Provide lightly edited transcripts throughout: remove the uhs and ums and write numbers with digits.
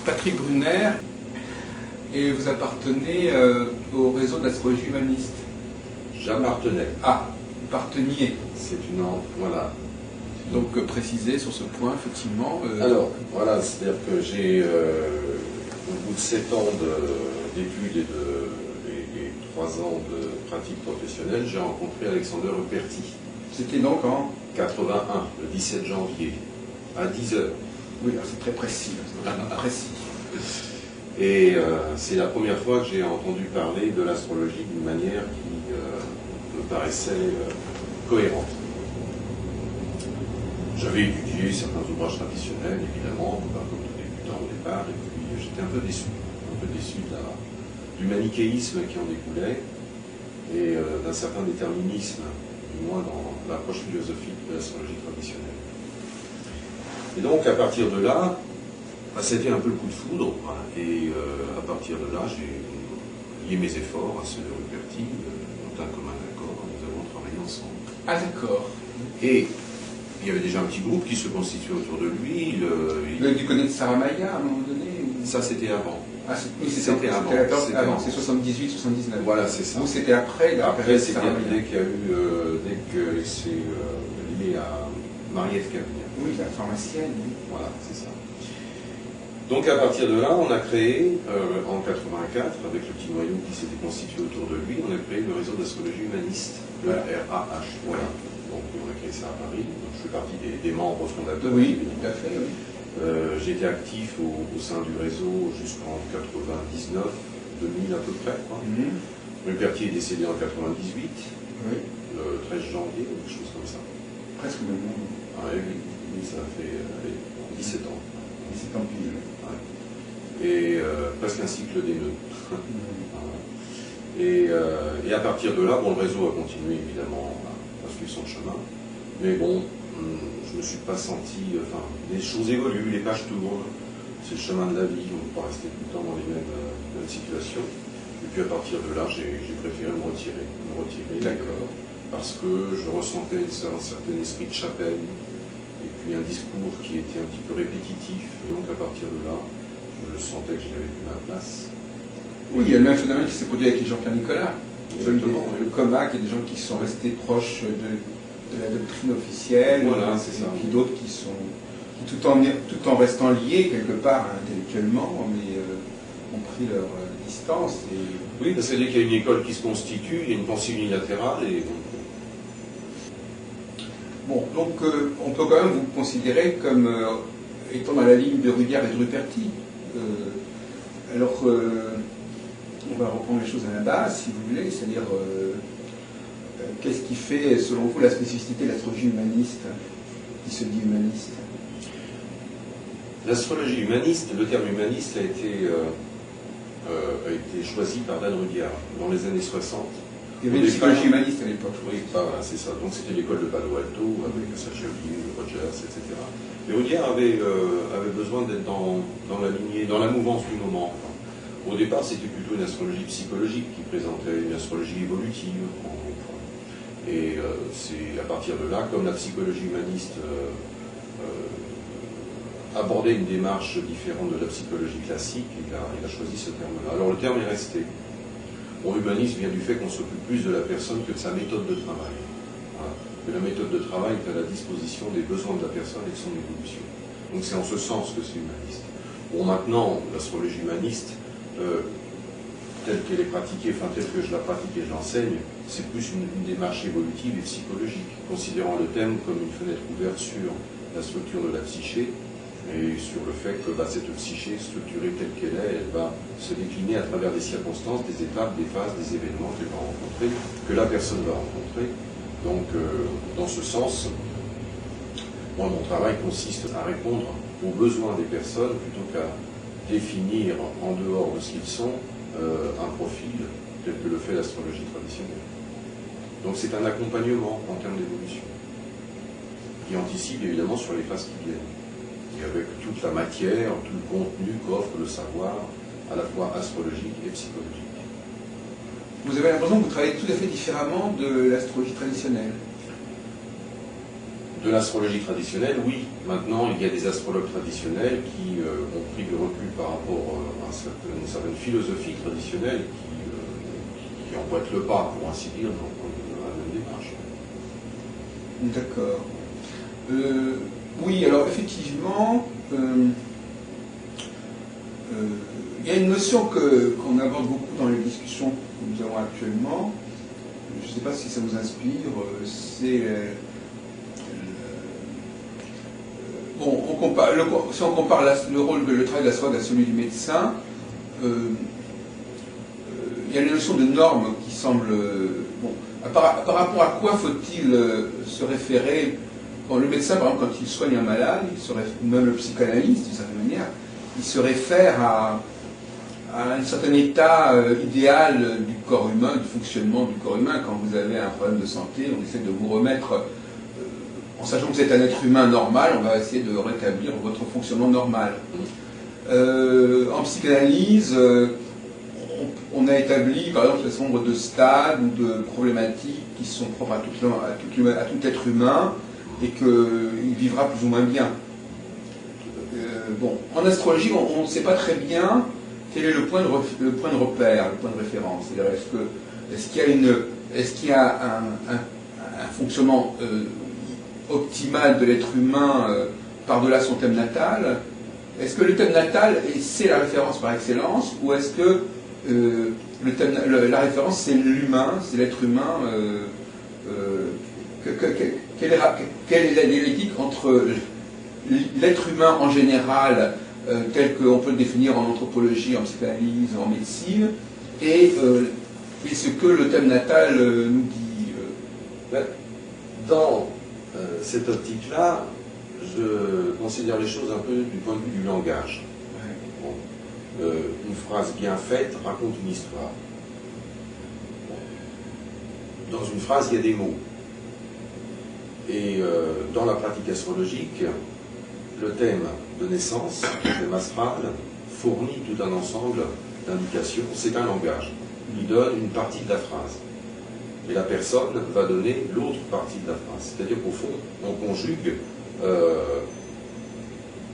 Patrick Brunner, et vous appartenez au réseau de l'astrologie humaniste. J'appartenais. Ah, vous parteniez. C'est une... Voilà. Donc préciser sur ce point, effectivement. Alors, voilà, c'est-à-dire que j'ai, au bout de 7 ans d'études et 3 ans de pratique professionnelle, j'ai rencontré Alexander Ruperti. C'était donc en 81, le 17 janvier, à 10 heures. Oui, c'est très précis. Précis. Et c'est la première fois que j'ai entendu parler de l'astrologie d'une manière qui me paraissait cohérente. J'avais étudié certains ouvrages traditionnels, évidemment, comme tout débutant au départ, et puis j'étais un peu déçu du manichéisme qui en découlait, et d'un certain déterminisme, du moins dans l'approche philosophique de l'astrologie traditionnelle. Et donc, à partir de là, c'était un peu le coup de foudre, et à partir de là, j'ai lié mes efforts à ceux de Ruperti, d'un commun accord, nous avons travaillé ensemble. Ah, d'accord. Et il y avait déjà un petit groupe qui se constituait autour de lui. Vous avez dû connaître Sarah Maya à un moment donné ou... Ça, c'était avant. Ah, c'était avant, c'est 78, 79. Voilà, c'est ça. Ou c'était après Après, c'était dès qu'il y a eu, dès que c'est lié à Marie-Ève Cavignac. Oui, la pharmacienne. Oui. Voilà, c'est ça. Donc, à partir de là, on a créé, en 84, avec le petit noyau qui s'était constitué autour de lui, on a créé le réseau d'astrologie humaniste, le RAH. Voilà. Donc, on a créé ça à Paris. Donc, je fais partie des membres fondateurs. Oui, tout à fait. Oui. J'étais actif au sein du réseau jusqu'en 99, 2000 à peu près. Ruperti est décédé en 98, oui. Le 13 janvier, ou quelque chose comme ça. Presque le même nom. Ah, oui, ça fait 17 ans. 17 ans pile. Ouais. Et presque un cycle des nœuds. Et à partir de là, bon, le réseau a continué évidemment à suivre son chemin. Mais bon, je ne me suis pas senti... Enfin, les choses évoluent, les pages tournent. C'est le chemin de la vie, on ne peut pas rester tout le temps dans les mêmes situations. Et puis à partir de là, j'ai préféré me retirer. D'accord. Parce que je ressentais un certain esprit de chapelle, et puis un discours qui était un petit peu répétitif. Donc à partir de là, je sentais que je n'avais plus ma place. Oui, il y a le même phénomène qui s'est produit avec Jean-Pierre Nicolas. Exactement. Le COMAC, il y a des gens qui sont restés proches de la doctrine officielle, voilà, c'est ça. Et puis d'autres qui tout en restant liés quelque part intellectuellement, mais ont pris leur distance. Et... Oui, parce que dès qu'il y a une école qui se constitue, il y a une pensée unilatérale et... Bon, donc on peut quand même vous considérer comme étant dans la ligne de Rudyard et de Ruperti. Alors, on va reprendre les choses à la base, si vous voulez, c'est-à-dire qu'est-ce qui fait, selon vous, la spécificité de l'astrologie humaniste, qui se dit humaniste? L'astrologie humaniste, le terme humaniste a été choisi par Dan Rudyard dans les années 60. Il y avait une psychologie humaniste à l'époque. Oui, voilà, c'est ça. Donc c'était l'école de Palo Alto, avec Sachevi, Rogers, etc. Et Rudyard avait besoin d'être dans la lignée, dans la mouvance du moment. Au départ, c'était plutôt une astrologie psychologique qui présentait une astrologie évolutive. Et c'est à partir de là, comme la psychologie humaniste abordait une démarche différente de la psychologie classique, il a choisi ce terme-là. Alors le terme est resté. Bon, humaniste vient du fait qu'on s'occupe plus de la personne que de sa méthode de travail. Voilà. Que la méthode de travail est à la disposition des besoins de la personne et de son évolution. Donc c'est en ce sens que c'est humaniste. Bon, maintenant, l'astrologie humaniste, telle qu'elle est pratiquée, enfin telle que je la pratique et je l'enseigne, c'est plus une démarche évolutive et psychologique, considérant le thème comme une fenêtre ouverte sur la structure de la psyché, et sur le fait que cette psyché, structurée telle qu'elle est, elle va se décliner à travers des circonstances, des étapes, des phases, des événements qu'elle va rencontrer, que la personne va rencontrer. Donc, dans ce sens, moi, mon travail consiste à répondre aux besoins des personnes plutôt qu'à définir en dehors de ce qu'ils sont un profil tel que le fait l'astrologie traditionnelle. Donc, c'est un accompagnement en termes d'évolution qui anticipe évidemment sur les phases qui viennent. Et avec toute la matière, tout le contenu qu'offre le savoir, à la fois astrologique et psychologique. Vous avez l'impression que vous travaillez tout à fait différemment de l'astrologie traditionnelle? De l'astrologie traditionnelle, oui. Maintenant, il y a des astrologues traditionnels qui ont pris du recul par rapport à une certaine philosophie traditionnelle qui emboîte le pas, pour ainsi dire, dans la même démarche. D'accord. Oui, alors effectivement, il y a une notion qu'on aborde beaucoup dans les discussions que nous avons actuellement. Je ne sais pas si ça vous inspire. C'est bon, si on compare le travail de l'astrologue à celui du médecin, il y a la notion de normes qui semble bon. Par rapport à quoi faut-il se référer? Bon, le médecin, par exemple, quand il soigne un malade, même le psychanalyste, d'une certaine manière, il se réfère à un certain état idéal du corps humain, du fonctionnement du corps humain. Quand vous avez un problème de santé, on essaie de vous remettre, en sachant que vous êtes un être humain normal, on va essayer de rétablir votre fonctionnement normal. En psychanalyse, on a établi, par exemple, un certain nombre de stades ou de problématiques qui sont propres à tout être humain et qu'il vivra plus ou moins bien. Bon, en astrologie, on ne sait pas très bien quel est le point de repère, le point de référence. C'est-à-dire, est-ce qu'il y a un fonctionnement optimal de l'être humain par-delà son thème natal? Est-ce que le thème natal, c'est la référence par excellence, ou est-ce que la référence, c'est l'humain, c'est l'être humain? Quelle est la dialectique entre l'être humain en général, tel qu'on peut le définir en anthropologie, en psychanalyse, en médecine, et ce que le thème natal nous dit? Dans cette optique-là, je considère les choses un peu du point de vue du langage. Bon. Une phrase bien faite raconte une histoire. Dans une phrase, il y a des mots. Et dans la pratique astrologique, le thème de naissance, le thème astral, fournit tout un ensemble d'indications. C'est un langage. Il donne une partie de la phrase. Et la personne va donner l'autre partie de la phrase. C'est-à-dire qu'au fond, on conjugue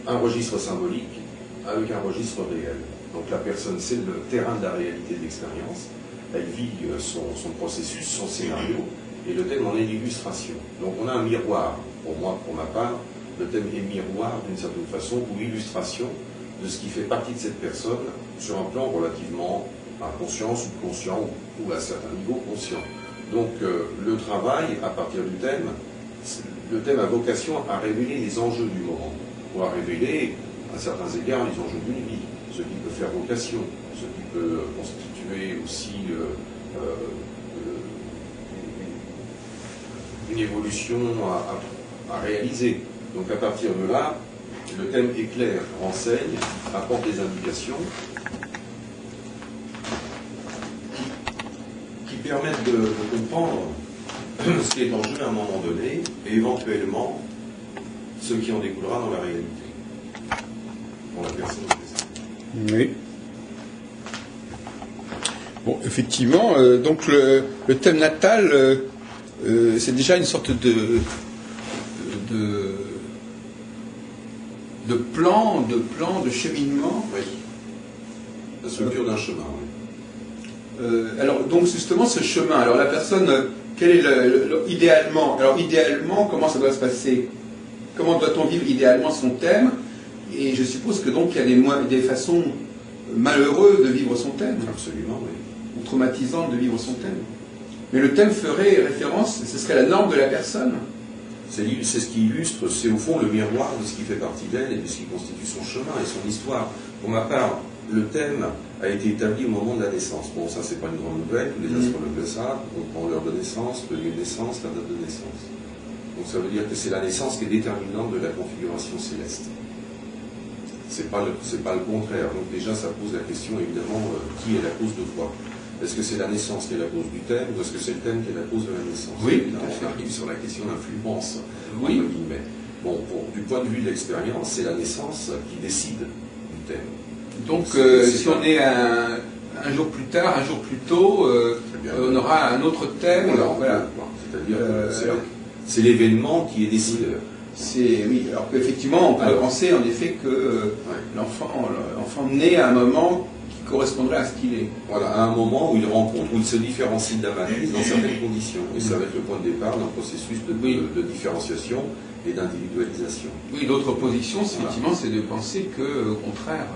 un registre symbolique avec un registre réel. Donc la personne, c'est le terrain de la réalité de l'expérience. Elle vit son processus, son scénario, et le thème en est l'illustration. Donc on a un miroir. Pour moi, pour ma part, le thème est miroir d'une certaine façon, ou illustration de ce qui fait partie de cette personne sur un plan relativement inconscient, subconscient, ou à certains niveaux conscient. Donc le travail, à partir du thème, le thème a vocation à révéler les enjeux du moment, ou à révéler, à certains égards, les enjeux d'une vie, ce qui peut faire vocation, ce qui peut constituer aussi une évolution à réaliser. Donc à partir de là, le thème éclaire, renseigne, apporte des indications qui permettent de comprendre ce qui est en jeu à un moment donné, et éventuellement ce qui en découlera dans la réalité, pour la personne. Oui. Bon, effectivement, donc le thème natal, c'est déjà une sorte de plan, de cheminement. Oui. La structure d'un chemin, oui. Alors, donc justement, ce chemin, alors la personne, quel est idéalement, comment ça doit se passer? Comment doit-on vivre idéalement son thème? Et je suppose que donc il y a des façons malheureuses de vivre son thème. Absolument, oui. Ou traumatisantes de vivre son thème. Mais le thème ferait référence, ce serait la norme de la personne. C'est ce qui illustre, c'est au fond le miroir de ce qui fait partie d'elle et de ce qui constitue son chemin et son histoire. Pour ma part, le thème a été établi au moment de la naissance. Bon, ça, c'est pas une grande nouvelle, tous les astrologues le savent. On prend l'heure de naissance, le lieu de naissance, la date de naissance. Donc ça veut dire que c'est la naissance qui est déterminante de la configuration céleste. C'est pas le contraire. Donc déjà, ça pose la question, évidemment, qui est la cause de quoi? Est-ce que c'est la naissance qui est la cause du thème, ou est-ce que c'est le thème qui est la cause de la naissance? Oui. Là, on arrive sur la question d'influence. Oui. Bon, du point de vue de l'expérience, c'est la naissance qui décide du thème. Donc, si on est un jour plus tard, un jour plus tôt, on aura un autre thème. Voilà. C'est-à-dire que C'est l'événement qui est décideur. Oui, alors qu'effectivement, on peut penser en effet que l'enfant naît à un moment qui correspondrait à ce qu'il est. Voilà, à un moment où il rencontre, où il se différencie de la matrice dans certaines conditions. Et ça va être le point de départ d'un processus de différenciation et d'individualisation. Oui, l'autre position, effectivement, c'est de penser que, au contraire,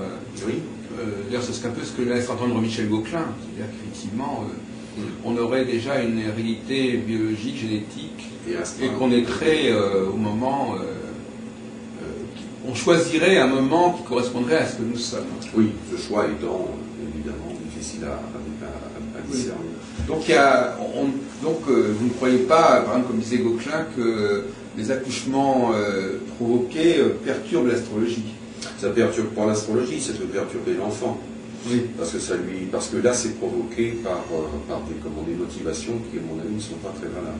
d'ailleurs, c'est un peu ce que laisse entendre Michel Gauquelin, c'est-à-dire qu'effectivement, on aurait déjà une hérédité biologique, génétique, et qu'on naîtrait au moment, on choisirait un moment qui correspondrait à ce que nous sommes. Oui, ce choix étant évidemment difficile à discerner. Donc, vous ne croyez pas, par exemple, comme disait Gauquelin, que les accouchements provoqués perturbent l'astrologie? Ça perturbe pas l'astrologie, ça peut perturber l'enfant. Oui. Parce que là, c'est provoqué par des motivations qui, à mon avis, ne sont pas très valables.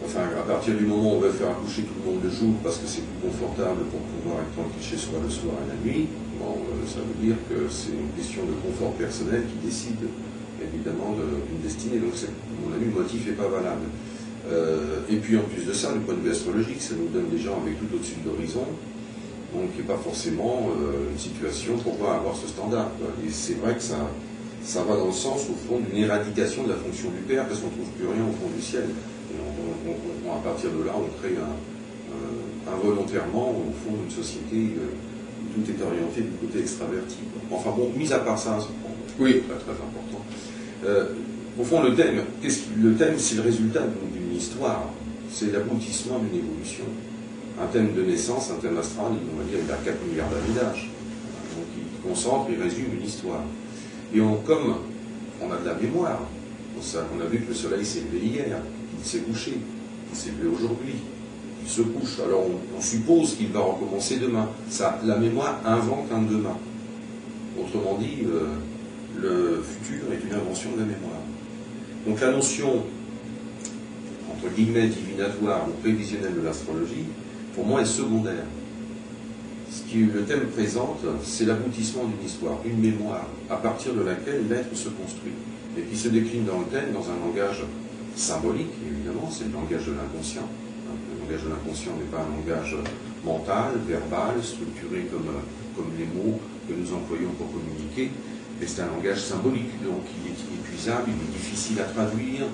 Enfin, à partir du moment où on veut faire accoucher tout le monde le jour parce que c'est plus confortable pour pouvoir être tranquille chez soi le soir et la nuit, ça veut dire que c'est une question de confort personnel qui décide évidemment d'une destinée. Donc, à mon avis, le motif n'est pas valable. Et puis, en plus de ça, du point de vue astrologique, ça nous donne des gens avec tout au-dessus de l'horizon. Donc, il n'y a pas forcément une situation pour pouvoir avoir ce standard. Et c'est vrai que ça va dans le sens, au fond, d'une éradication de la fonction du père, parce qu'on ne trouve plus rien au fond du ciel. Et à partir de là, on crée involontairement, au fond, une société où tout est orienté du côté extraverti. Enfin bon, mis à part ça, c'est pas très important. Au fond, le thème, c'est le résultat d'une histoire. C'est l'aboutissement d'une évolution. Un thème de naissance, un thème astral, on va dire, il a 4 milliards d'années d'âge. Donc il concentre, il résume une histoire. Et comme on a de la mémoire, on a vu que le soleil s'est levé hier, il s'est couché, il s'est levé aujourd'hui, il se couche. Alors on suppose qu'il va recommencer demain. La mémoire invente un demain. Autrement dit, le futur est une invention de la mémoire. Donc la notion, entre guillemets, divinatoire ou prévisionnelle de l'astrologie, pour moi, est secondaire. Ce que le thème présente, c'est l'aboutissement d'une histoire, une mémoire, à partir de laquelle l'être se construit, et qui se décline dans le thème dans un langage symbolique, évidemment, c'est le langage de l'inconscient. Le langage de l'inconscient n'est pas un langage mental, verbal, structuré comme les mots que nous employons pour communiquer, mais c'est un langage symbolique, donc il est inépuisable, il est difficile à traduire,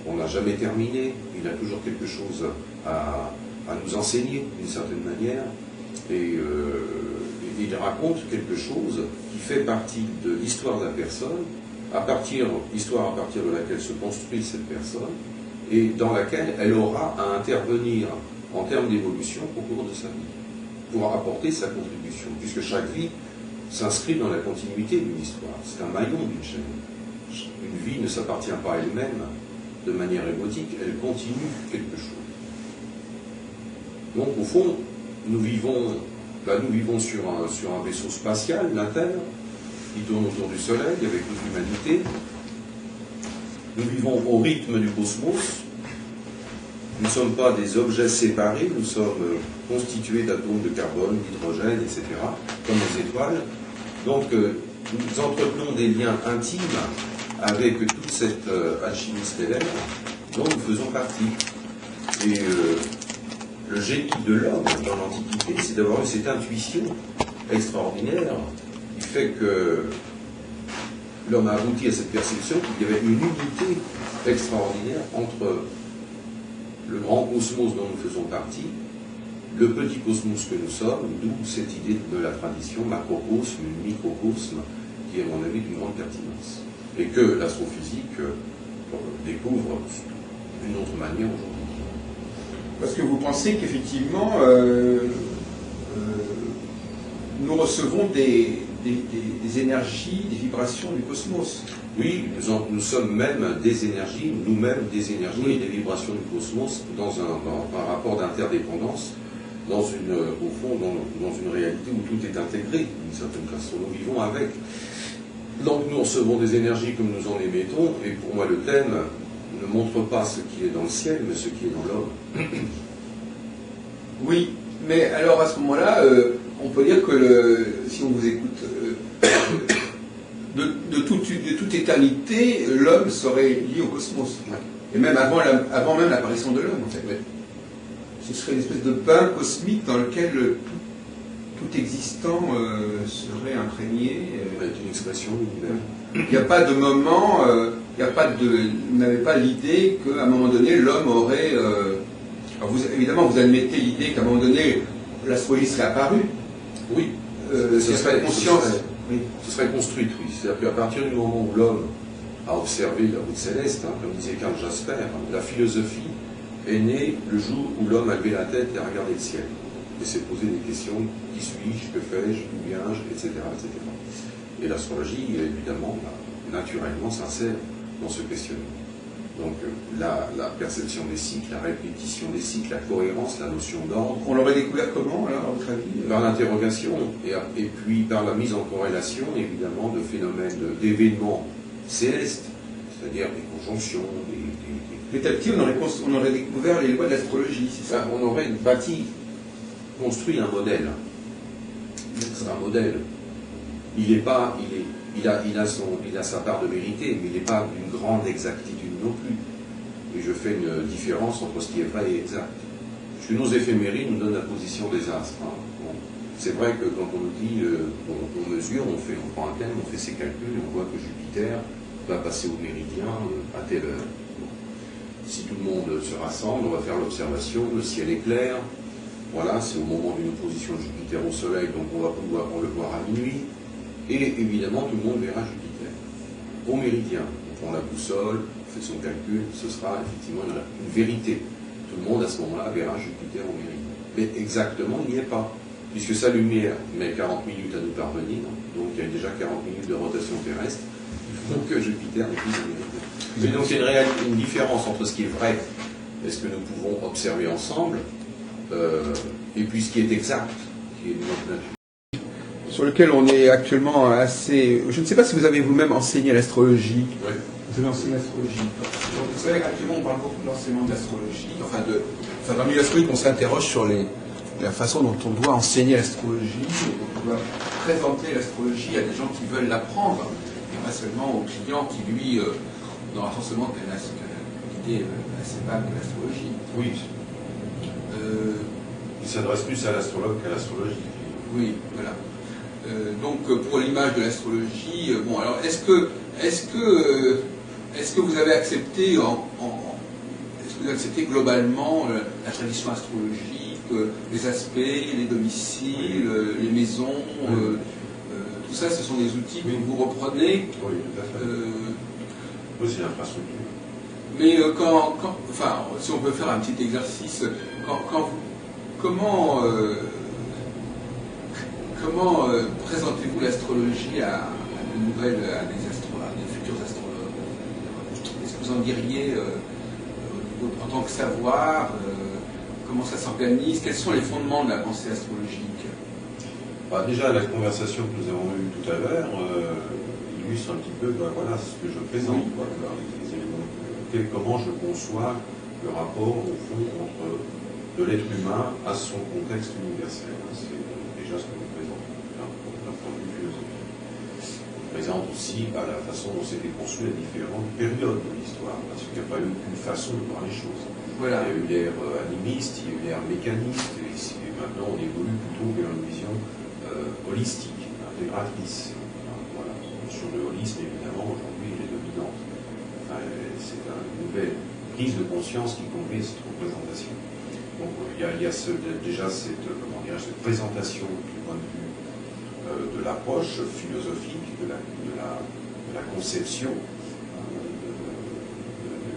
on n'a jamais terminé, il a toujours quelque chose à nous enseigner d'une certaine manière, et il raconte quelque chose qui fait partie de l'histoire de la personne, histoire à partir de laquelle se construit cette personne, et dans laquelle elle aura à intervenir en termes d'évolution au cours de sa vie, pour apporter sa contribution, puisque chaque vie s'inscrit dans la continuité d'une histoire, c'est un maillon d'une chaîne. Une vie ne s'appartient pas à elle-même de manière égotique, elle continue quelque chose. Donc, au fond, nous vivons sur un vaisseau spatial, la Terre, qui tourne autour du Soleil avec toute l'humanité. Nous vivons au rythme du cosmos. Nous ne sommes pas des objets séparés, nous sommes constitués d'atomes de carbone, d'hydrogène, etc., comme les étoiles. Donc, nous entretenons des liens intimes avec toute cette alchimie stellaire dont nous faisons partie. Et le génie de l'homme dans l'Antiquité, c'est d'avoir eu cette intuition extraordinaire qui fait que l'homme a abouti à cette perception qu'il y avait une unité extraordinaire entre le grand cosmos dont nous faisons partie, le petit cosmos que nous sommes, d'où cette idée de la tradition macrocosme, microcosme, qui est à mon avis d'une grande pertinence, et que l'astrophysique découvre d'une autre manière aujourd'hui. Parce que vous pensez qu'effectivement, nous recevons des énergies, des vibrations du cosmos. Oui, nous sommes même des énergies, nous-mêmes des énergies et des vibrations du cosmos dans un rapport d'interdépendance, au fond, dans une réalité où tout est intégré, d'une certaine façon. Nous vivons avec. Donc nous recevons des énergies comme nous en émettons, et pour moi le thème ne montre pas ce qui est dans le ciel, mais ce qui est dans l'homme. Oui, mais alors à ce moment-là, on peut dire que si on vous écoute, de toute éternité, l'homme serait lié au cosmos. Ouais. et même avant même l'apparition de l'homme, en fait. Oui. Ce serait une espèce de bain cosmique dans lequel tout existant serait imprégné. Avec une expression d'univers. Il n'y a pas de moment, vous n'avez pas l'idée qu'à un moment donné, l'homme aurait... évidemment, vous admettez l'idée qu'à un moment donné, l'astrologie serait apparue. Oui. Ce serait conscience. Ce serait construite, oui. C'est-à-dire qu'à partir du moment où l'homme a observé la route céleste, comme disait Karl Jasper, la philosophie est née le jour où l'homme a levé la tête et a regardé le ciel. Et s'est posé des questions, qui suis-je, que fais-je, d'où viens-je, etc., etc. Et l'astrologie, évidemment, naturellement s'insère dans ce questionnement. Donc la perception des cycles, la répétition des cycles, la cohérence, la notion d'ordre. On l'aurait découvert comment, alors, à votre avis? Par l'interrogation, et puis par la mise en corrélation, évidemment, de phénomènes, d'événements célestes, c'est-à-dire des conjonctions, Petit à petit, on aurait découvert les lois de l'astrologie, c'est ça? On aurait construit un modèle. C'est un modèle. Il a sa part de vérité, mais il n'est pas d'une grande exactitude non plus. Et je fais une différence entre ce qui est vrai et exact. Parce que nos éphémérides nous donnent la position des astres. Hein. Bon. C'est vrai que quand on nous dit, on mesure, on prend un thème, on fait ses calculs, et on voit que Jupiter va passer au méridien à telle heure. Bon. Si tout le monde se rassemble, on va faire l'observation, le ciel est clair. Voilà, c'est au moment d'une opposition de Jupiter au Soleil, donc on va pouvoir le voir à minuit. Et évidemment, tout le monde verra Jupiter. Au méridien, on prend la boussole, on fait son calcul, ce sera effectivement une vérité. Tout le monde, à ce moment-là, verra Jupiter au méridien. Mais exactement, il n'y est pas. Puisque sa lumière met 40 minutes à nous parvenir, donc il y a déjà 40 minutes de rotation terrestre, donc Jupiter n'est plus au méridien. Mais donc il y a une différence entre ce qui est vrai et ce que nous pouvons observer ensemble, et puis ce qui est exact, qui est de notre nature. Sur lequel on est actuellement assez... Je ne sais pas si vous avez vous-même enseigné l'astrologie. Oui. Vous avez enseigné l'astrologie. Vous savez qu'actuellement on parle beaucoup de l'enseignement de l'astrologie, dans le milieu astrologique on s'interroge sur la façon dont on doit enseigner l'astrologie, on doit présenter l'astrologie à des gens qui veulent l'apprendre, et pas seulement aux clients qui, lui, n'aura forcément qu'une idée assez vague de l'astrologie. Oui. Il s'adresse plus à l'astrologue qu'à l'astrologie. Oui, voilà. Donc pour l'image de l'astrologie, bon alors est-ce que vous avez accepté est-ce que vous acceptez globalement la tradition astrologique, les aspects, les domiciles, les maisons, tout ça, ce sont des outils que vous reprenez. Oui, tout à fait. Oui, c'est l'infrastructure. Mais enfin, si on peut faire un petit exercice, comment présentez-vous l'astrologie à des futurs astrologues? Est-ce que vous en diriez en tant que savoir, comment ça s'organise, quels sont les fondements de la pensée astrologique? Déjà, la conversation que nous avons eue tout à l'heure illustre un petit peu voilà, ce que je présente. Comment je conçois le rapport, au fond, de l'être humain à son contexte universel. C'est déjà ce que nous présentons d'un point de vue philosophique. On présente aussi la façon dont s'étaient construites les différentes périodes de l'histoire, parce qu'il n'y a pas eu qu'une façon de voir les choses. Voilà. Il y a eu l'ère animiste, il y a eu l'ère mécaniste, et maintenant on évolue plutôt vers une vision holistique, intégratrice. Voilà. Sur le holisme, évidemment, aujourd'hui, il est dominant. C'est une nouvelle prise de conscience qui conduit à cette représentation. Donc il y a déjà cette présentation du point de vue de l'approche philosophique, de la conception,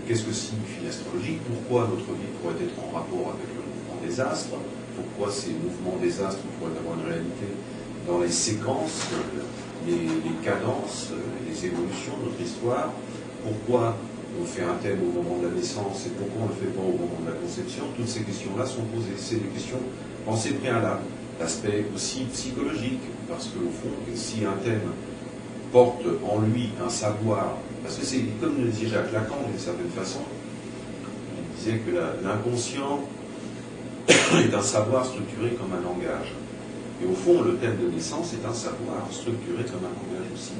qu'est-ce que signifie l'astrologie, pourquoi notre vie pourrait être en rapport avec le mouvement des astres, pourquoi ces mouvements des astres pourraient avoir une réalité dans les séquences, les cadences, les évolutions de notre histoire, pourquoi on fait un thème au moment de la naissance et pourquoi on ne le fait pas au moment de la conception. Toutes ces questions-là sont posées. C'est des questions pensées préalables. L'aspect aussi psychologique, parce qu'au fond, si un thème porte en lui un savoir, parce que c'est comme le disait Jacques Lacan d'une certaine façon, il disait que l'inconscient est un savoir structuré comme un langage. Et au fond, le thème de naissance est un savoir structuré comme un langage aussi.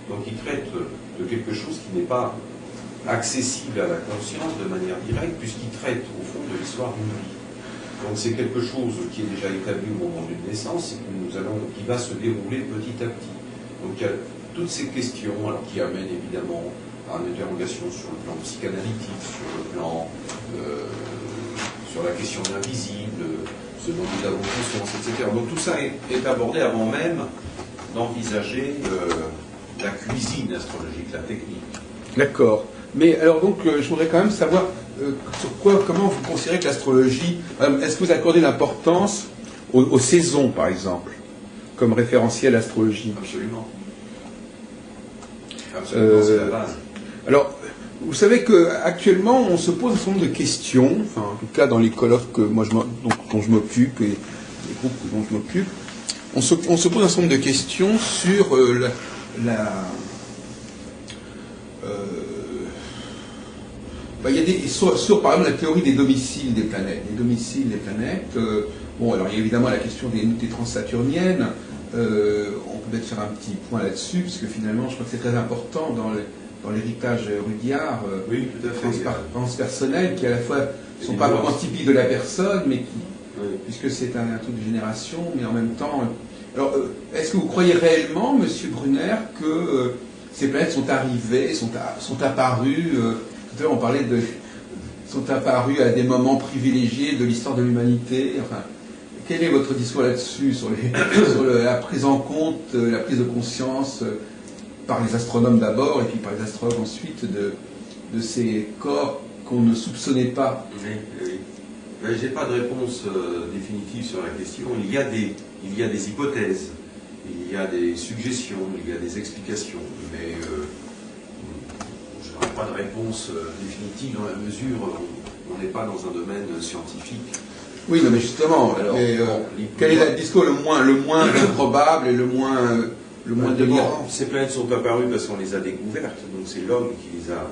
Donc il traite de quelque chose qui n'est pas accessible à la conscience de manière directe, puisqu'il traite au fond de l'histoire d'une vie. Donc c'est quelque chose qui est déjà établi au moment d'une naissance et qui va se dérouler petit à petit. Donc il y a toutes ces questions, alors qui amènent évidemment à une interrogation sur le plan psychanalytique, sur le plan sur la question de l'invisible, ce dont nous avons conscience, etc. Donc tout ça est abordé avant même d'envisager la cuisine astrologique, la technique. D'accord. Mais alors donc, je voudrais quand même savoir comment vous considérez que l'astrologie, est-ce que vous accordez l'importance aux saisons, par exemple, comme référentiel astrologie? Absolument. Absolument, c'est la base. Alors, vous savez qu'actuellement, on se pose un certain nombre de questions, enfin, en tout cas dans les colloques dont je m'occupe et les groupes dont je m'occupe, on se pose un certain nombre de questions sur il y a sur, par exemple, la théorie des domiciles des planètes. Les domiciles des planètes, bon, alors il y a évidemment la question des unités transsaturniennes. On peut peut-être faire un petit point là-dessus, parce que finalement, je crois que c'est très important dans l'héritage Rudyard, oui, tout à fait, transpersonnel, qui à la fois ne sont pas vraiment typiques de la personne, mais puisque c'est un truc de génération, mais en même temps... Alors, est-ce que vous croyez réellement, Monsieur Brunner, que ces planètes sont arrivées, sont apparues, tout à l'heure on parlait sont apparues à des moments privilégiés de l'histoire de l'humanité, enfin, quel est votre discours là-dessus, sur la prise en compte, la prise de conscience par les astronomes d'abord, et puis par les astrologues ensuite, de ces corps qu'on ne soupçonnait pas? Oui. Je n'ai pas de réponse définitive sur la question. Il y a des hypothèses, il y a des suggestions, il y a des explications, mais je n'aurai pas de réponse définitive dans la mesure où on n'est pas dans un domaine scientifique. Oui, non, mais justement, alors, quel est le discours le moins improbable et le moins délirant? Ces planètes sont apparues parce qu'on les a découvertes, donc c'est l'homme qui les a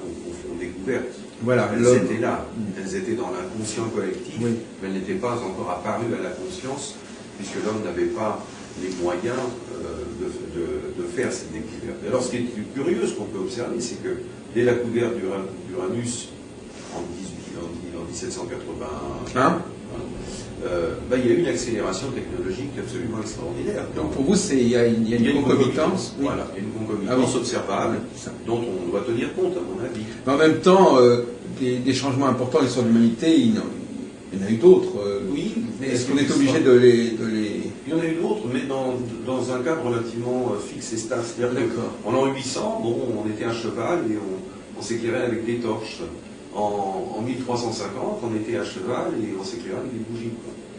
découvertes. Voilà, elles étaient là, elles étaient dans l'inconscient collectif, mais elles n'étaient pas encore apparues à la conscience, puisque l'homme n'avait pas les moyens de faire cette découverte. Alors ce qui est curieux, ce qu'on peut observer, c'est que dès la découverte d'Uranus en 1780, il y a eu une accélération technologique absolument extraordinaire. Donc pour vous, il y a une concomitance? Voilà, il y a une concomitance observable dont on doit tenir compte, à mon avis. Mais en même temps, des changements importants dans l'histoire de l'humanité, il y en a eu d'autres. Oui, mais est-ce qu'on est obligé de les... Il y en a eu d'autres, mais dans un cadre relativement fixe et stable. C'est-à-dire qu'en l'an 800, on était à cheval et on s'éclairait avec des torches. En 1350, on était à cheval et on s'éclairait avec des bougies.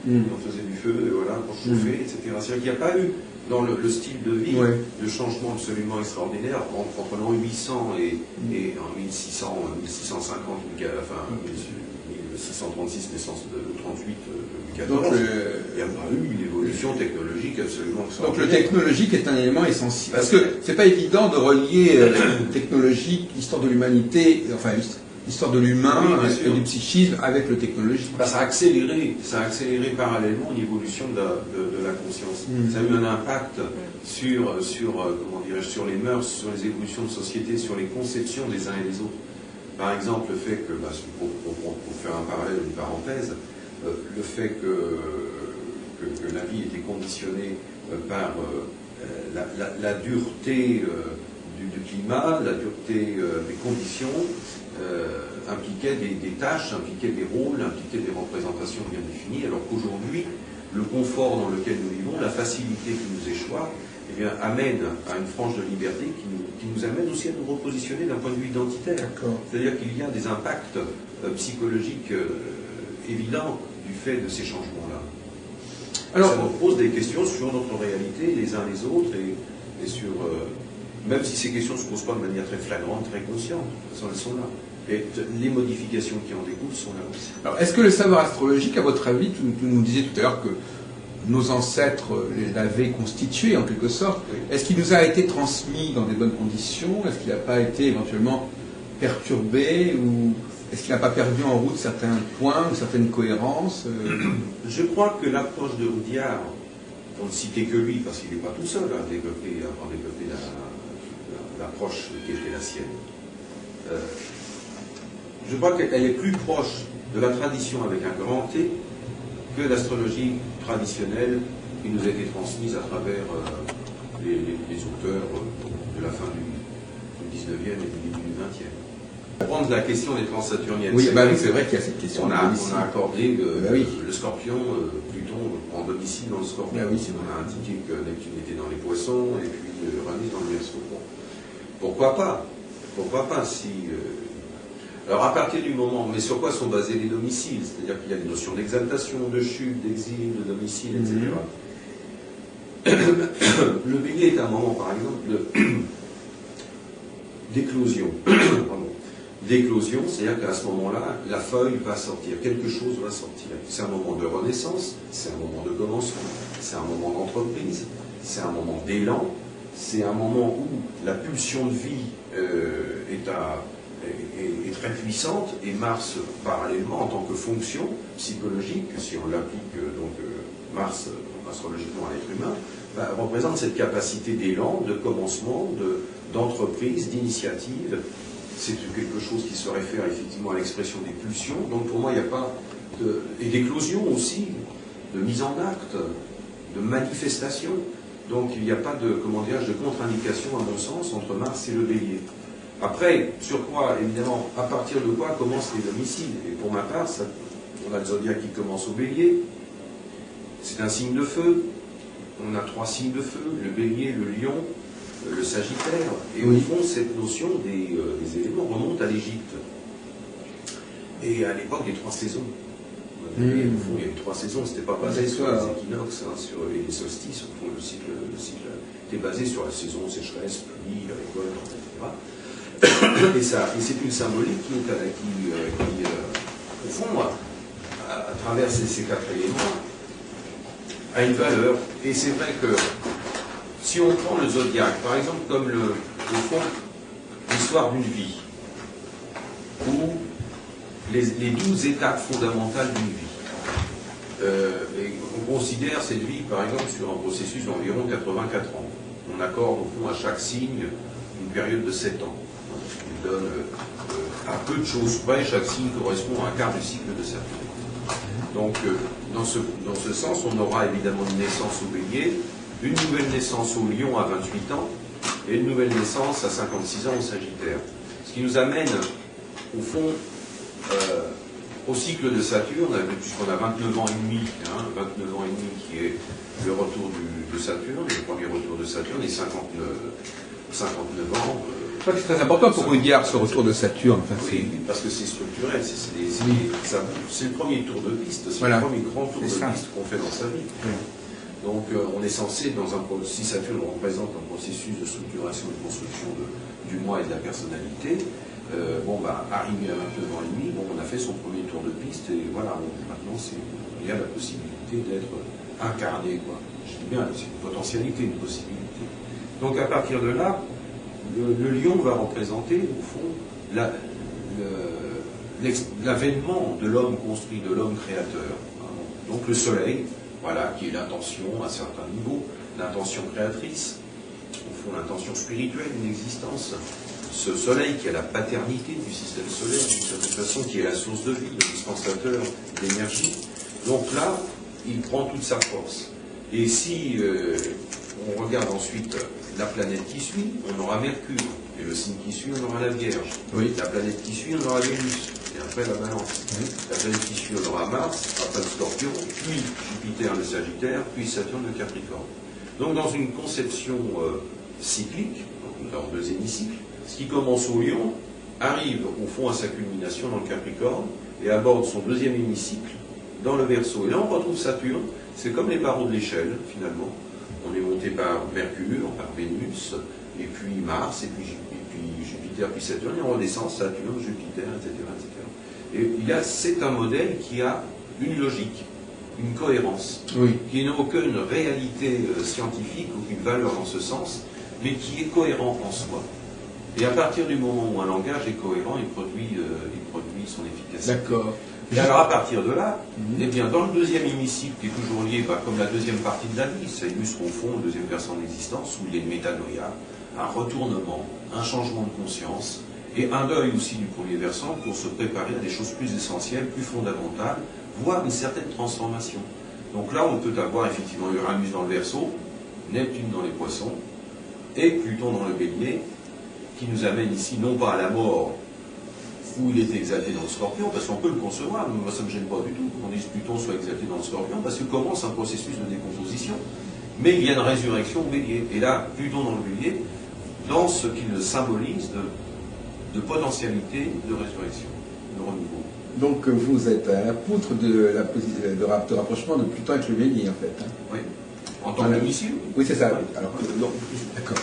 On faisait du feu, voilà, pour chauffer, etc. C'est-à-dire qu'il n'y a pas eu, dans le style de vie, de changement absolument extraordinaire entre l'an 800 et en 1650, enfin 1636, naissance de 38, Louis XIV. Il n'y a pas eu une évolution technologique absolument extraordinaire. Donc le technologique est un élément essentiel. Parce que c'est pas évident de relier technologique, l'histoire de l'humanité, enfin l'histoire de l'humain et du psychisme avec le technologique. Ça a accéléré parallèlement l'évolution de la conscience. Ça a eu un impact sur les mœurs, sur les évolutions de société, sur les conceptions des uns et des autres. Par exemple, le fait que, pour faire un parallèle, une parenthèse, le fait que la vie était conditionnée par la dureté du climat, la dureté des conditions, impliquait des tâches, impliquait des rôles, impliquait des représentations bien définies, alors qu'aujourd'hui, le confort dans lequel nous vivons, la facilité qui nous échoit, amène à une frange de liberté qui nous amène aussi à nous repositionner d'un point de vue identitaire. C'est-à-dire qu'il y a des impacts psychologiques évidents du fait de ces changements-là. Alors, ça nous pose des questions sur notre réalité, les uns les autres, et sur... même si ces questions ne se posent pas de manière très flagrante, très consciente, elles sont là. Et les modifications qui en découlent sont là aussi. Alors, est-ce que le savoir astrologique, à votre avis, tu nous disais tout à l'heure que nos ancêtres l'avaient constitué en quelque sorte, est-ce qu'il nous a été transmis dans des bonnes conditions? Est-ce qu'il n'a pas été éventuellement perturbé? Ou est-ce qu'il n'a pas perdu en route certains points ou certaines cohérences? Je crois que l'approche de Rudyard, on ne citait que lui, parce qu'il n'est pas tout seul à avoir développé l'approche qui était la sienne, je crois qu'elle est plus proche de la tradition avec un grand T que l'astrologie traditionnelle qui nous a été transmise à travers les auteurs de la fin du 19e et du début du 20e. Pour prendre la question des transsaturniennes, oui, c'est vrai qu'il y a cette question. On a accordé le Scorpion, Pluton en domicile dans le Scorpion. Oui, on a indiqué que Neptune était dans les Poissons et puis Uranus dans le Verseau. Bon. Pourquoi pas? Pourquoi pas si... Alors à partir du moment, mais sur quoi sont basés les domiciles? C'est-à-dire qu'il y a des notions d'exaltation, de chute, d'exil, de domicile, etc. Le Bélier est un moment, par exemple, d'éclosion. D'éclosion, c'est-à-dire qu'à ce moment-là, la feuille va sortir, quelque chose va sortir. C'est un moment de renaissance, c'est un moment de commencement, c'est un moment d'entreprise, c'est un moment d'élan, c'est un moment où la pulsion de vie est très puissante, et Mars, parallèlement, en tant que fonction psychologique, si on l'applique Mars astrologiquement à l'être humain, représente cette capacité d'élan, de commencement, d'entreprise, d'initiative. C'est quelque chose qui se réfère effectivement à l'expression des pulsions. Donc pour moi, il n'y a pas et d'éclosion aussi, de mise en acte, de manifestation. Donc il n'y a pas de contre-indication, à mon sens, entre Mars et le Bélier. Après, sur quoi, évidemment, à partir de quoi commencent les domiciles? Et pour ma part, on a le zodiaque qui commence au Bélier. C'est un signe de feu. On a 3 signes de feu, le Bélier, le Lion, le Sagittaire, et au fond, cette notion des éléments remonte à l'Égypte. Et à l'époque des 3 saisons. Au fond, il y avait 3 saisons, c'était pas basé sur les équinoxes, sur les solstices. Au fond, le cycle était basé sur la saison, sécheresse, pluie, récolte, etc. Et c'est une symbolique qui au fond, à travers ces 4 éléments, a une valeur. Et c'est vrai que si on prend le zodiaque, par exemple, comme au fond, l'histoire d'une vie, ou les 12 étapes fondamentales d'une vie, et on considère cette vie, par exemple, sur un processus d'environ 84 ans. On accorde, au fond, à chaque signe une période de 7 ans. On donne, à peu de choses près, chaque signe correspond à un quart du cycle de Saturne. Donc, dans ce sens, on aura évidemment une naissance au Bélier, une nouvelle naissance au Lion à 28 ans, et une nouvelle naissance à 56 ans au Sagittaire. Ce qui nous amène, au fond, au cycle de Saturne, puisqu'on a 29 ans et demi, 29 ans et demi qui est le retour de Saturne, le premier retour de Saturne, et 59 ans. Je crois que c'est très important pour Rudyard, ce retour de Saturne. Enfin, oui, parce que c'est structurel, c'est le premier tour de piste, c'est le premier grand tour de piste qu'on fait dans sa vie. Oui. Donc on est censé, si Saturne représente un processus de structuration et de construction du moi et de la personnalité, arrivé à 29 ans et demi, on a fait son premier tour de piste, et voilà, maintenant il y a la possibilité d'être incarné, quoi. Je dis bien, c'est une potentialité, une possibilité. Donc à partir de là, le lion va représenter, au fond, l'avènement de l'homme construit, de l'homme créateur. Donc le soleil, voilà, qui est l'intention à certains niveaux, l'intention créatrice, au fond l'intention spirituelle d'une existence. Ce soleil qui est la paternité du système solaire, d'une certaine façon, qui est la source de vie, le dispensateur d'énergie. Donc là, il prend toute sa force. Et si on regarde ensuite la planète qui suit, on aura Mercure. Et le signe qui suit, on aura la Vierge. Oui. La planète qui suit, on aura Vénus. Et après la Balance. Oui. La planète qui suit, on aura Mars, après le Scorpion, puis Jupiter le Sagittaire, puis Saturne le Capricorne. Donc dans une conception cyclique, donc dans 2 hémicycles, ce qui commence au Lion arrive au fond à sa culmination dans le Capricorne et aborde son 2e hémicycle dans le Verseau. Et là on retrouve Saturne, c'est comme les barreaux de l'échelle finalement. On est monté par Mercure, par Vénus, et puis Mars, et puis Jupiter, puis Saturne, et on redescend Saturne, Jupiter, etc. Et c'est un modèle qui a une logique, une cohérence, qui n'a aucune réalité scientifique, aucune valeur dans ce sens, mais qui est cohérent en soi. Et à partir du moment où un langage est cohérent, il produit son efficacité. D'accord. Et alors à partir de là, eh bien, dans le 2e hémicycle, qui est toujours lié comme la 2e partie de la vie, ça illustre au fond la 2e personne d'existence, où il y a une métanoïa, un retournement, un changement de conscience, et un deuil aussi du premier versant pour se préparer à des choses plus essentielles, plus fondamentales, voire une certaine transformation. Donc là, on peut avoir effectivement Uranus dans le Verseau, Neptune dans les Poissons, et Pluton dans le Bélier, qui nous amène ici non pas à la mort, où il est exalté dans le Scorpion, parce qu'on peut le concevoir, moi ça ne me gêne pas du tout qu'on dise Pluton soit exalté dans le Scorpion, parce qu'il commence un processus de décomposition, mais il y a une résurrection au Bélier. Et là, Pluton dans le Bélier, dans ce qu'il symbolise de potentialité de résurrection, de renouveau. Donc vous êtes à la poutre de rapprochement de Pluton avec le Bélier, en fait. Hein. Oui. En tant que domicile. Oui, c'est ça. Alors, d'accord.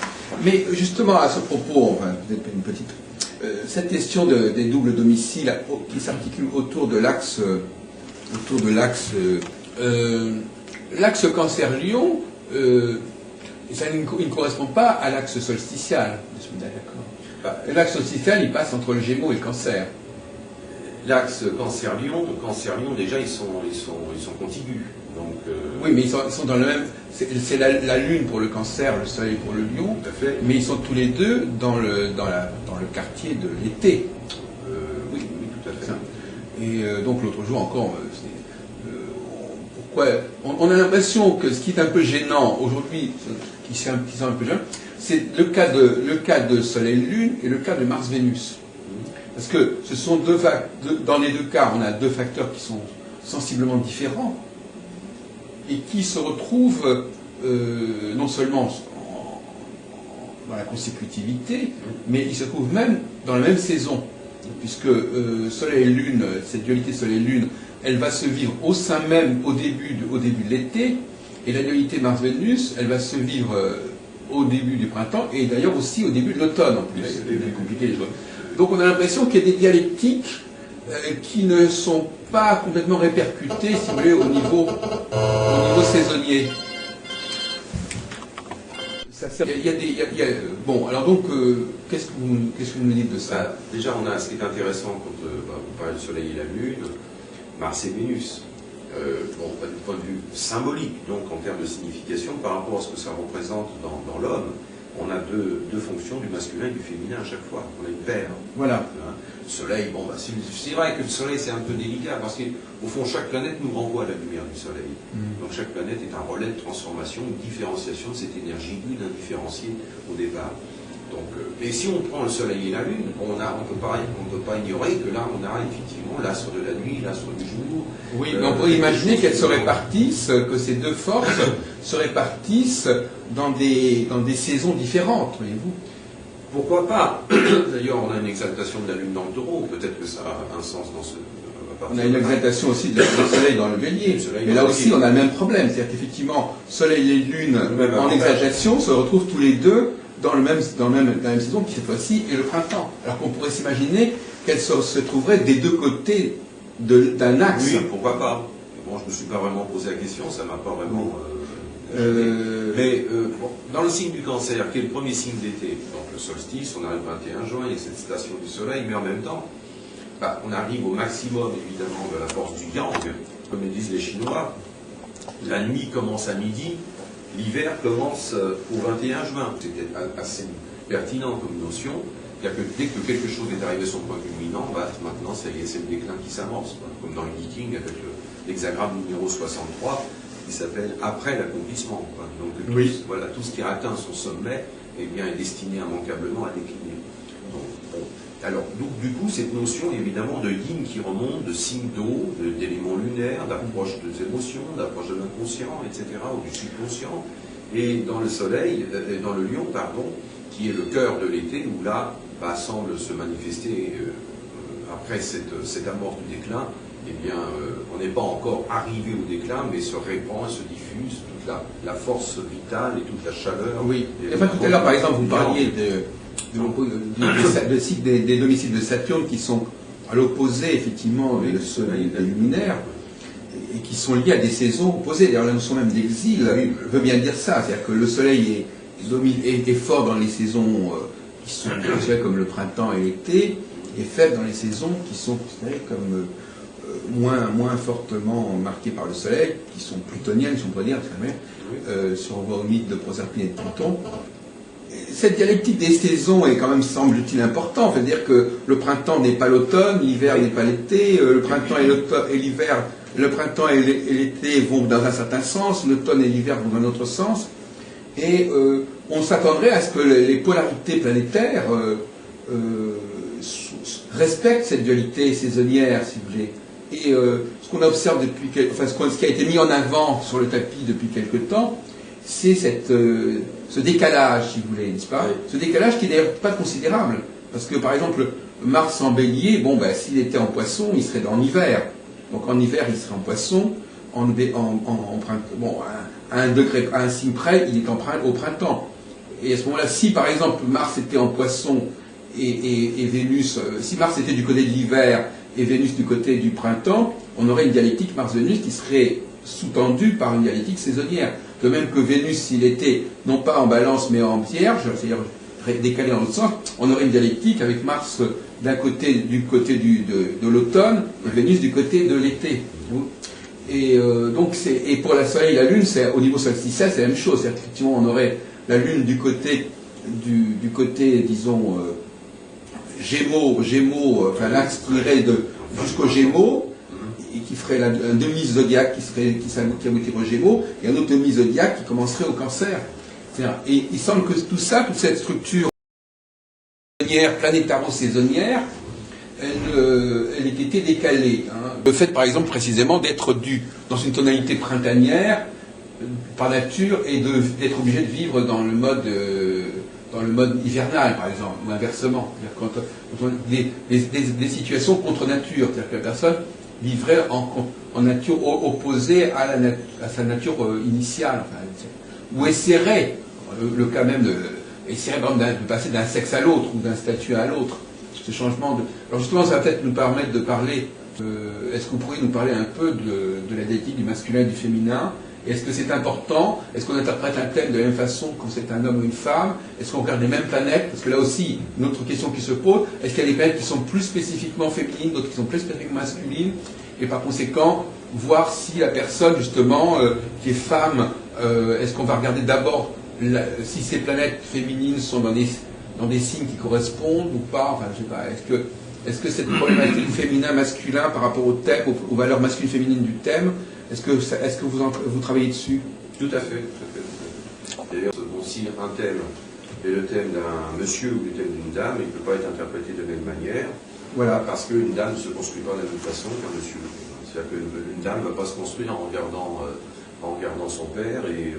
Mais justement, à ce propos, enfin, peut-être une petite... cette question des doubles domiciles qui s'articule autour de l'axe... l'axe Cancer-Lion, ça ne correspond pas à l'axe solsticial. Je suis d'accord. L'axe solsticial, il passe entre le Gémeaux et le Cancer. L'axe Cancer-Lion, déjà, ils sont contigus. Donc, oui, mais ils sont dans le même... C'est la Lune pour le Cancer, le Soleil pour le Lion, tout à fait. Mais ils sont tous les deux dans le quartier de l'été. Oui, tout à fait. Et donc l'autre jour encore, pourquoi on a l'impression que ce qui est un peu gênant aujourd'hui, qui sont un peu gênant, c'est le cas de Soleil-Lune et le cas de Mars-Vénus. Parce que ce sont dans les deux cas, on a deux facteurs qui sont sensiblement différents et qui se retrouvent non seulement dans la consécutivité, mais ils se trouvent même dans la même saison, puisque Soleil et Lune, cette dualité Soleil-Lune, elle va se vivre au sein même, au début de l'été, et la dualité Mars-Vénus, elle va se vivre au début du printemps, et d'ailleurs aussi au début de l'automne, en plus. C'est plus compliqué les choses. Donc on a l'impression qu'il y a des dialectiques qui ne sont pas complètement répercutées, si vous voulez, au niveau saisonnier. Bon, alors donc, qu'est-ce que vous nous dites de ça? Déjà, on a ce qui est intéressant quand vous parlez du Soleil et la Lune, Mars et Vénus. Du point de vue symbolique, donc en termes de signification, par rapport à ce que ça représente dans l'homme, on a deux fonctions, du masculin et du féminin à chaque fois. On a une paire. Voilà. Soleil, c'est vrai que le Soleil c'est un peu délicat, parce qu'au fond, chaque planète nous renvoie à la lumière du Soleil. Donc chaque planète est un relais de transformation, une différenciation de cette énergie lune indifférenciée au départ. Donc, et si on prend le Soleil et la Lune, on ne peut pas ignorer que là, on a effectivement l'astre de la nuit, l'astre du jour. Oui, mais on pourrait imaginer qu'elles se répartissent, que ces deux forces se répartissent dans des saisons différentes, voyez-vous. Pourquoi pas? D'ailleurs, on a une exaltation de la Lune dans le Taureau, peut-être que ça a un sens dans ce... On a une exaltation aussi du Soleil dans le Bélier. Mais là aussi, on a le même problème. C'est-à-dire qu'effectivement, Soleil et Lune en exaltation se retrouvent tous les deux dans la même saison, qui cette fois-ci est le printemps. Alors qu'on pourrait s'imaginer qu'elles se trouveraient des deux côtés d'un axe. Oui, pourquoi pas. Bon, je ne me suis pas vraiment posé la question, ça ne m'a pas vraiment... dans le signe du Cancer, qui est le premier signe d'été, donc le solstice, on arrive le 21 juin, il y a cette station du Soleil, mais en même temps, on arrive au maximum, évidemment, de la force du Yang, comme le disent les Chinois. La nuit commence à midi, l'hiver commence au 21 juin. C'était assez pertinent comme notion. C'est-à-dire que dès que quelque chose est arrivé à son point culminant, maintenant, ça y est, c'est le déclin qui s'amorce. Comme dans le Viking, avec l'hexagramme numéro 63, qui s'appelle « Après l'accomplissement ». Donc, oui. Voilà, tout ce qui a atteint son sommet est destiné immanquablement à décliner. Alors, du coup, cette notion, évidemment, de yin qui remonte, de signe d'eau, d'éléments lunaires, d'approche des émotions, d'approche de l'inconscient, etc., ou du subconscient, et dans le Soleil, dans le Lion, pardon, qui est le cœur de l'été, où là, semble se manifester, après cette amorce du déclin, on n'est pas encore arrivé au déclin, mais se répand, se diffuse toute la force vitale et toute la chaleur. Oui. Enfin, tout à l'heure, par exemple, vous parliez des domiciles de Saturne qui sont à l'opposé, effectivement, de Soleil des luminaires, et qui sont liés à des saisons opposées. D'ailleurs, la notion même d'exil veut bien dire ça. C'est-à-dire que le Soleil est fort dans les saisons qui sont considérées comme le printemps et l'été, et faible dans les saisons qui sont considérées comme moins fortement marquées par le Soleil, qui sont plutoniennes, si on peut dire, si on revoit au mythe de Proserpine et de Pluton. cette dialectique des saisons est quand même, semble-t-il, importante. C'est-à-dire que le printemps n'est pas l'automne, l'hiver n'est pas l'été, le printemps et l'hiver, le printemps et l'été vont dans un certain sens, l'automne et l'hiver vont dans un autre sens. Et on s'attendrait à ce que les polarités planétaires respectent cette dualité saisonnière, si vous voulez. Et ce qu'on observe depuis, ce qui a été mis en avant sur le tapis depuis quelque temps, c'est ce décalage, si vous voulez, n'est-ce pas? Ce décalage qui n'est d'ailleurs pas considérable. Parce que, par exemple, Mars en bélier, bon, ben, s'il était en poisson, il serait en hiver. Donc en hiver, il serait en poisson. Bon, à un signe près, il est au printemps. Et à ce moment-là, si par exemple Mars était en poisson et Vénus, si Mars était du côté de l'hiver et Vénus du côté du printemps, on aurait une dialectique Mars-Vénus qui serait sous-tendue par une dialectique saisonnière. De même que Vénus, s'il était non pas en balance mais en vierge, c'est-à-dire décalé dans l'autre sens, on aurait une dialectique avec Mars d'un côté de l'automne et Vénus du côté de l'été. Et donc et pour la Soleil et la Lune, au niveau solsticiel, c'est la même chose. C'est-à-dire qu'effectivement, on aurait la Lune du côté disons, Gémeaux, enfin l'axe qui irait jusqu'au Gémeaux, et qui ferait un demi-zodiaque qui aboutirait au Gémeaux, et un autre demi-zodiaque qui commencerait au Cancer. Et il semble que tout ça, toute cette structure planétaro-saisonnière, elle ait été décalée. Hein. Le fait, par exemple, précisément, d'être dans une tonalité printanière, par nature, et d'être obligé de vivre dans le mode hivernal, par exemple, ou inversement. Des situations contre nature, c'est-à-dire que la personne vivrait en nature opposée à sa nature initiale, enfin, ou essaierait, le cas même essaierait par exemple, de passer d'un sexe à l'autre, ou d'un statut à l'autre, ce changement de... Alors justement, ça va peut-être nous permettre de parler, est-ce que vous pourriez nous parler un peu de la dialectique du masculin et du féminin? Est-ce que c'est important? Est-ce qu'on interprète un thème de la même façon quand c'est un homme ou une femme? Est-ce qu'on regarde les mêmes planètes? Parce que là aussi, une autre question qui se pose, est-ce qu'il y a des planètes qui sont plus spécifiquement féminines, d'autres qui sont plus spécifiquement masculines? Et par conséquent, voir si la personne, justement, qui est femme, est-ce qu'on va regarder d'abord si ces planètes féminines sont dans des signes qui correspondent ou pas? Enfin, je sais pas, est-ce que cette problématique féminin-masculin par rapport au thème, aux valeurs masculines-féminines du thème, est-ce que vous travaillez dessus? Tout à fait. D'ailleurs, si un thème est le thème d'un monsieur ou le thème d'une dame, il ne peut pas être interprété de la même manière. Voilà. Parce qu'une dame ne se construit pas de la même façon qu'un monsieur. C'est-à-dire qu'une dame ne va pas se construire en regardant son père et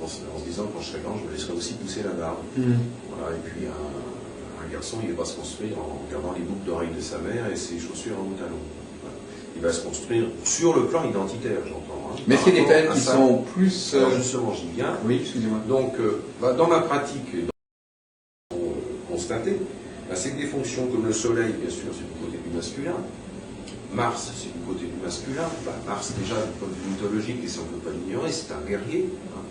en se disant quand je serai grand, je me laisserai aussi pousser la barbe. Voilà. Et puis un garçon, il ne va pas se construire en regardant les boucles d'oreilles de sa mère et ses chaussures en talons. Il va se construire sur le plan identitaire, j'entends. Hein, mais est-ce qu'il y a des planètes qui sont plus... Alors justement, j'y viens. Oui, excusez-moi. Donc, dans ma pratique, constaté, c'est que des fonctions comme le Soleil, bien sûr, c'est du côté du masculin. Mars, c'est du côté du masculin. Mars, déjà, du point de vue mythologique, et ça on ne peut pas l'ignorer, c'est un guerrier. Hein.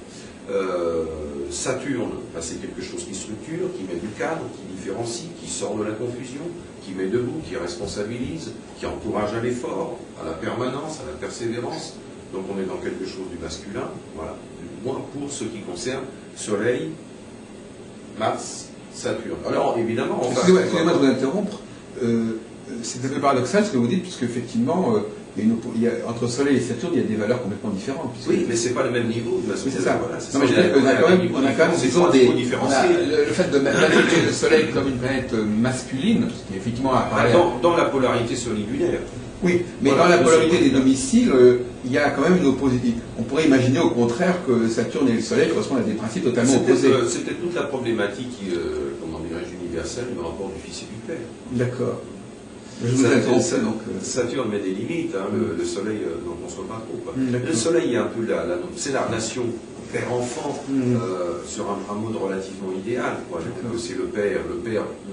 Saturne, c'est quelque chose qui structure, qui met du cadre, qui différencie, qui sort de la confusion, qui met debout, qui responsabilise, qui encourage à l'effort, à la permanence, à la persévérance. Donc on est dans quelque chose du masculin, voilà. Du moins pour ce qui concerne Soleil, Mars, Saturne. Alors évidemment, on va... Excusez-moi de vous interrompre. C'est un peu paradoxal ce que vous dites, puisque effectivement, entre Soleil et Saturne, il y a des valeurs complètement différentes. Oui, mais c'est pas le même niveau de masculinité. Oui, c'est ça. Voilà, non, mais je dirais qu'on a quand même disons, le fait de mettre le Soleil comme une planète masculine, ce qui effectivement apparaît... Dans la polarité solidulaire. Oui, mais voilà, dans la polarité des domiciles, il y a quand même une opposition. On pourrait imaginer au contraire que Saturne et le Soleil correspondent à des principes totalement opposés. C'est peut-être toute la problématique, comment dirais-je, universelle du rapport du Fils et du Père. D'accord. Je vous interromps. Saturne met des limites, hein, le Soleil n'en conçoit pas trop. Le Soleil est un peu c'est la relation père-enfant sur un mode relativement idéal. C'est le père,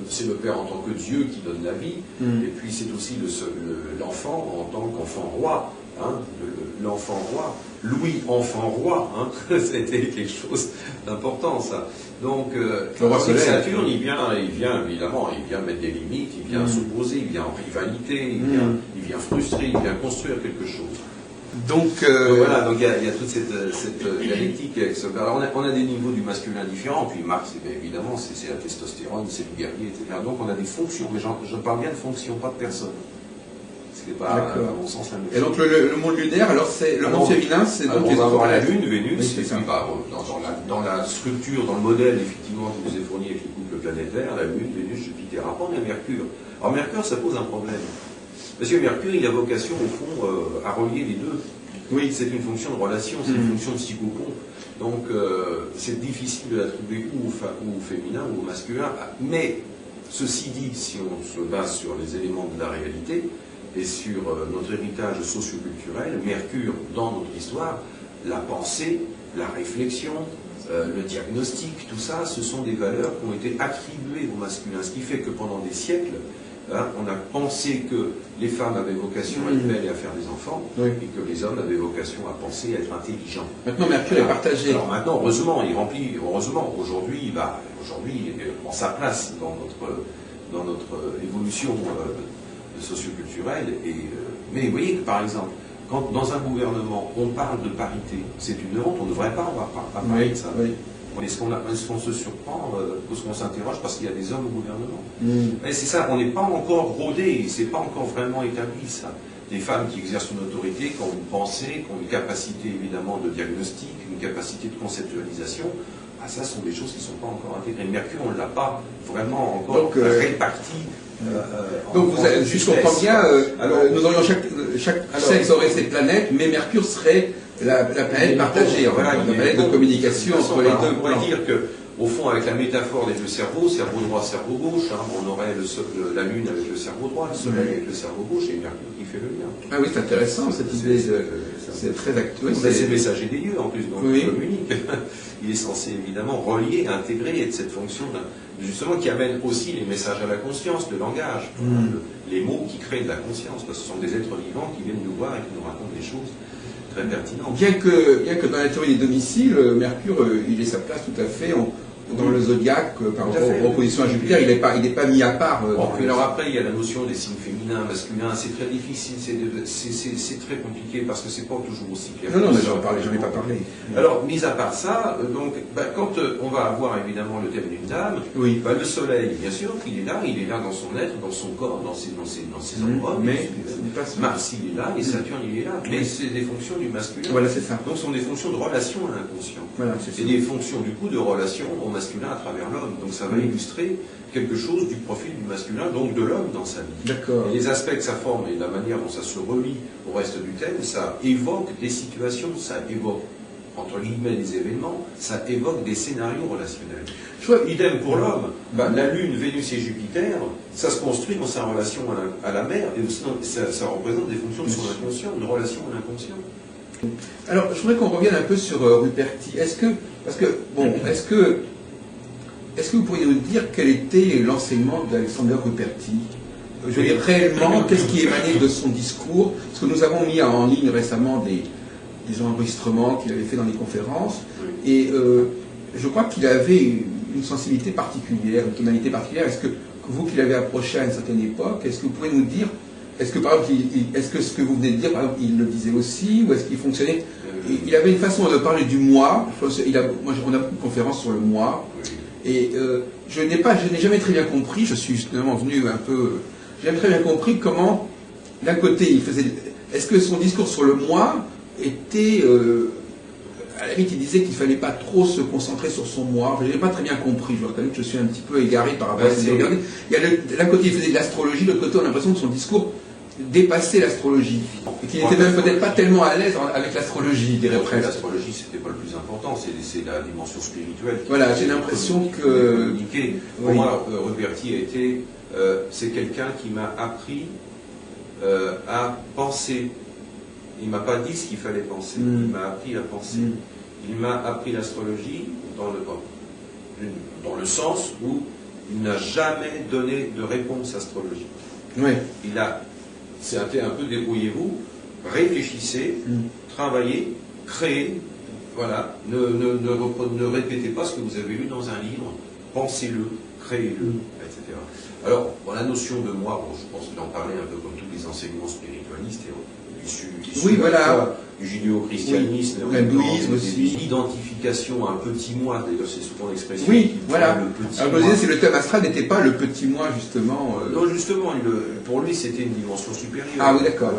c'est le père en tant que Dieu qui donne la vie, et puis c'est aussi l'enfant en tant qu'enfant roi. Hein, l'enfant roi, Louis enfant roi, hein, c'était quelque chose d'important ça. Donc Saturne, il vient évidemment, il vient mettre des limites, il vient s'opposer, il vient en rivalité, il vient frustrer, il vient construire quelque chose. Donc, voilà, donc il y a toute cette dialectique. Alors on a des niveaux du masculin différents, puis Marx, évidemment, c'est la testostérone, c'est le guerrier, etc. Donc on a des fonctions, mais je parle bien de fonctions, pas de personnes. Ce qui n'est pas, à mon sens, la même chose. Et donc le monde lunaire, alors c'est le monde féminin, c'est donc on va avoir la Lune, Vénus, oui, et puis dans la structure, dans le modèle effectivement qui nous est fourni avec les couples planétaires, la Lune, Vénus, Jupiter. Après on a Mercure. Alors Mercure, ça pose un problème. Parce que Mercure, il a vocation au fond à relier les deux. Oui, c'est une fonction de relation, c'est une fonction de psychopompe. Donc c'est difficile de la trouver ou au féminin ou au masculin. Mais ceci dit, si on se base sur les éléments de la réalité, et sur notre héritage socio-culturel, Mercure, dans notre histoire, la pensée, la réflexion, le diagnostic, tout ça, ce sont des valeurs qui ont été attribuées au masculin. Ce qui fait que pendant des siècles, on a pensé que les femmes avaient vocation à être belles et à faire des enfants, et que les hommes avaient vocation à penser, à être intelligents. Maintenant, Mercure est partagé. Alors maintenant, heureusement, il remplit, aujourd'hui, il prend sa place dans notre évolution socioculturelle. Mais vous voyez que, par exemple, quand dans un gouvernement, on parle de parité, c'est une honte, on ne devrait pas parler de ça. Oui. Est-ce qu'on se surprend, est-ce qu'on s'interroge parce qu'il y a des hommes au gouvernement Mais c'est ça, on n'est pas encore rodé, c'est pas encore vraiment établi ça. Des femmes qui exercent une autorité, qui ont une pensée, qui ont une capacité évidemment de diagnostic, une capacité de conceptualisation, ça sont des choses qui ne sont pas encore intégrées. Mercure, on ne l'a pas vraiment encore réparti. Donc, si je comprends bien, nous aurions chaque sexe aurait ses planètes, mais Mercure serait la planète partagée, la planète de communication entre les deux. On pourrait dire que, au fond, avec la métaphore des deux cerveaux, cerveau droit, cerveau gauche, on aurait la Lune avec le cerveau droit, le Soleil avec le cerveau gauche, et Mercure qui fait le lien. Ah oui, c'est intéressant cette idée. C'est très actuel. C'est le messager des dieux en plus, donc il communique. Il est censé évidemment relier, intégrer, être cette fonction justement qui amène aussi les messages à la conscience, le langage, les mots qui créent de la conscience, parce que ce sont des êtres vivants qui viennent nous voir et qui nous racontent des choses très pertinentes. Bien que dans la théorie des domiciles, Mercure, il ait sa place tout à fait dans le zodiaque, par rapport aux oppositions à Jupiter, il n'est pas mis à part. Alors après, il y a la notion des signes féminins, masculins, c'est très difficile, c'est très compliqué parce que c'est pas toujours aussi clair. Non, mais j'en ai pas parlé. Alors, mis à part ça, quand on va avoir évidemment le thème d'une dame, le soleil, bien sûr, il est là dans son être, dans son corps, dans ses endroits, mais Mars, il est là, et Saturne, il est là, mais c'est des fonctions du masculin. Voilà, c'est ça. Donc, ce sont des fonctions de relation à l'inconscient. Voilà, et des fonctions, du coup, de relation au masculin à travers l'homme. Donc ça va illustrer quelque chose du profil du masculin, donc de l'homme dans sa vie. D'accord. Et les aspects que ça forme et la manière dont ça se relie au reste du thème, ça évoque des situations, ça évoque, entre guillemets, des événements, ça évoque des scénarios relationnels. Idem pour l'homme, la Lune, Vénus et Jupiter, ça se construit dans sa relation à la mer, et aussi ça représente des fonctions de son inconscient, une relation à l'inconscient. Alors, je voudrais qu'on revienne un peu sur Ruperti. Est-ce que vous pourriez nous dire quel était l'enseignement d'Alexander Ruperti? Je veux dire, réellement, qu'est-ce qui émanait de son discours? Parce que nous avons mis en ligne récemment des enregistrements qu'il avait fait dans les conférences, et je crois qu'il avait une sensibilité particulière, une tonalité particulière. Est-ce que vous qui l'avez approché à une certaine époque, est-ce que vous pouvez nous dire, est-ce que par exemple, est-ce que ce que vous venez de dire, par exemple, il le disait aussi, ou est-ce qu'il fonctionnait? Il avait une façon de parler du moi. On a beaucoup de conférences sur le moi. Et je n'ai jamais très bien compris, je suis justement venu un peu... J'ai jamais très bien compris comment, d'un côté, il faisait... Est-ce que son discours sur le moi était... à la limite, il disait qu'il ne fallait pas trop se concentrer sur son moi. Je n'ai pas très bien compris, je reconnais que je suis un petit peu égaré par rapport à ce que j'ai regardé. D'un côté, il faisait de l'astrologie, de l'autre côté, on a l'impression que son discours dépassait l'astrologie. Et qu'il n'était même peut-être pas tellement à l'aise avec l'astrologie, je dirais presque. L'astrologie, c'était pas le plus important, c'est la dimension spirituelle. Voilà, j'ai l'impression que... Pour moi, Ruperti a été... c'est quelqu'un qui m'a appris à penser. Il ne m'a pas dit ce qu'il fallait penser, il m'a appris à penser. Il m'a appris l'astrologie dans le sens où il n'a jamais donné de réponse astrologique. C'était un peu débrouillez-vous, réfléchissez, travaillez, créez, voilà, ne répétez pas ce que vous avez lu dans un livre, pensez-le, créez-le, etc. Alors, la notion de moi, je pense qu'il en parlait un peu comme tous les enseignements spiritualistes, oui, voilà. Du judéo-christianisme, oui, l'hindouisme aussi. L'identification à un petit moi, d'ailleurs c'est souvent l'expression. Oui, voilà. Le petit alors, je disais, c'est le thème astral n'était pas le petit moi, justement. Non, justement, pour lui, c'était une dimension supérieure. Ah oui, d'accord.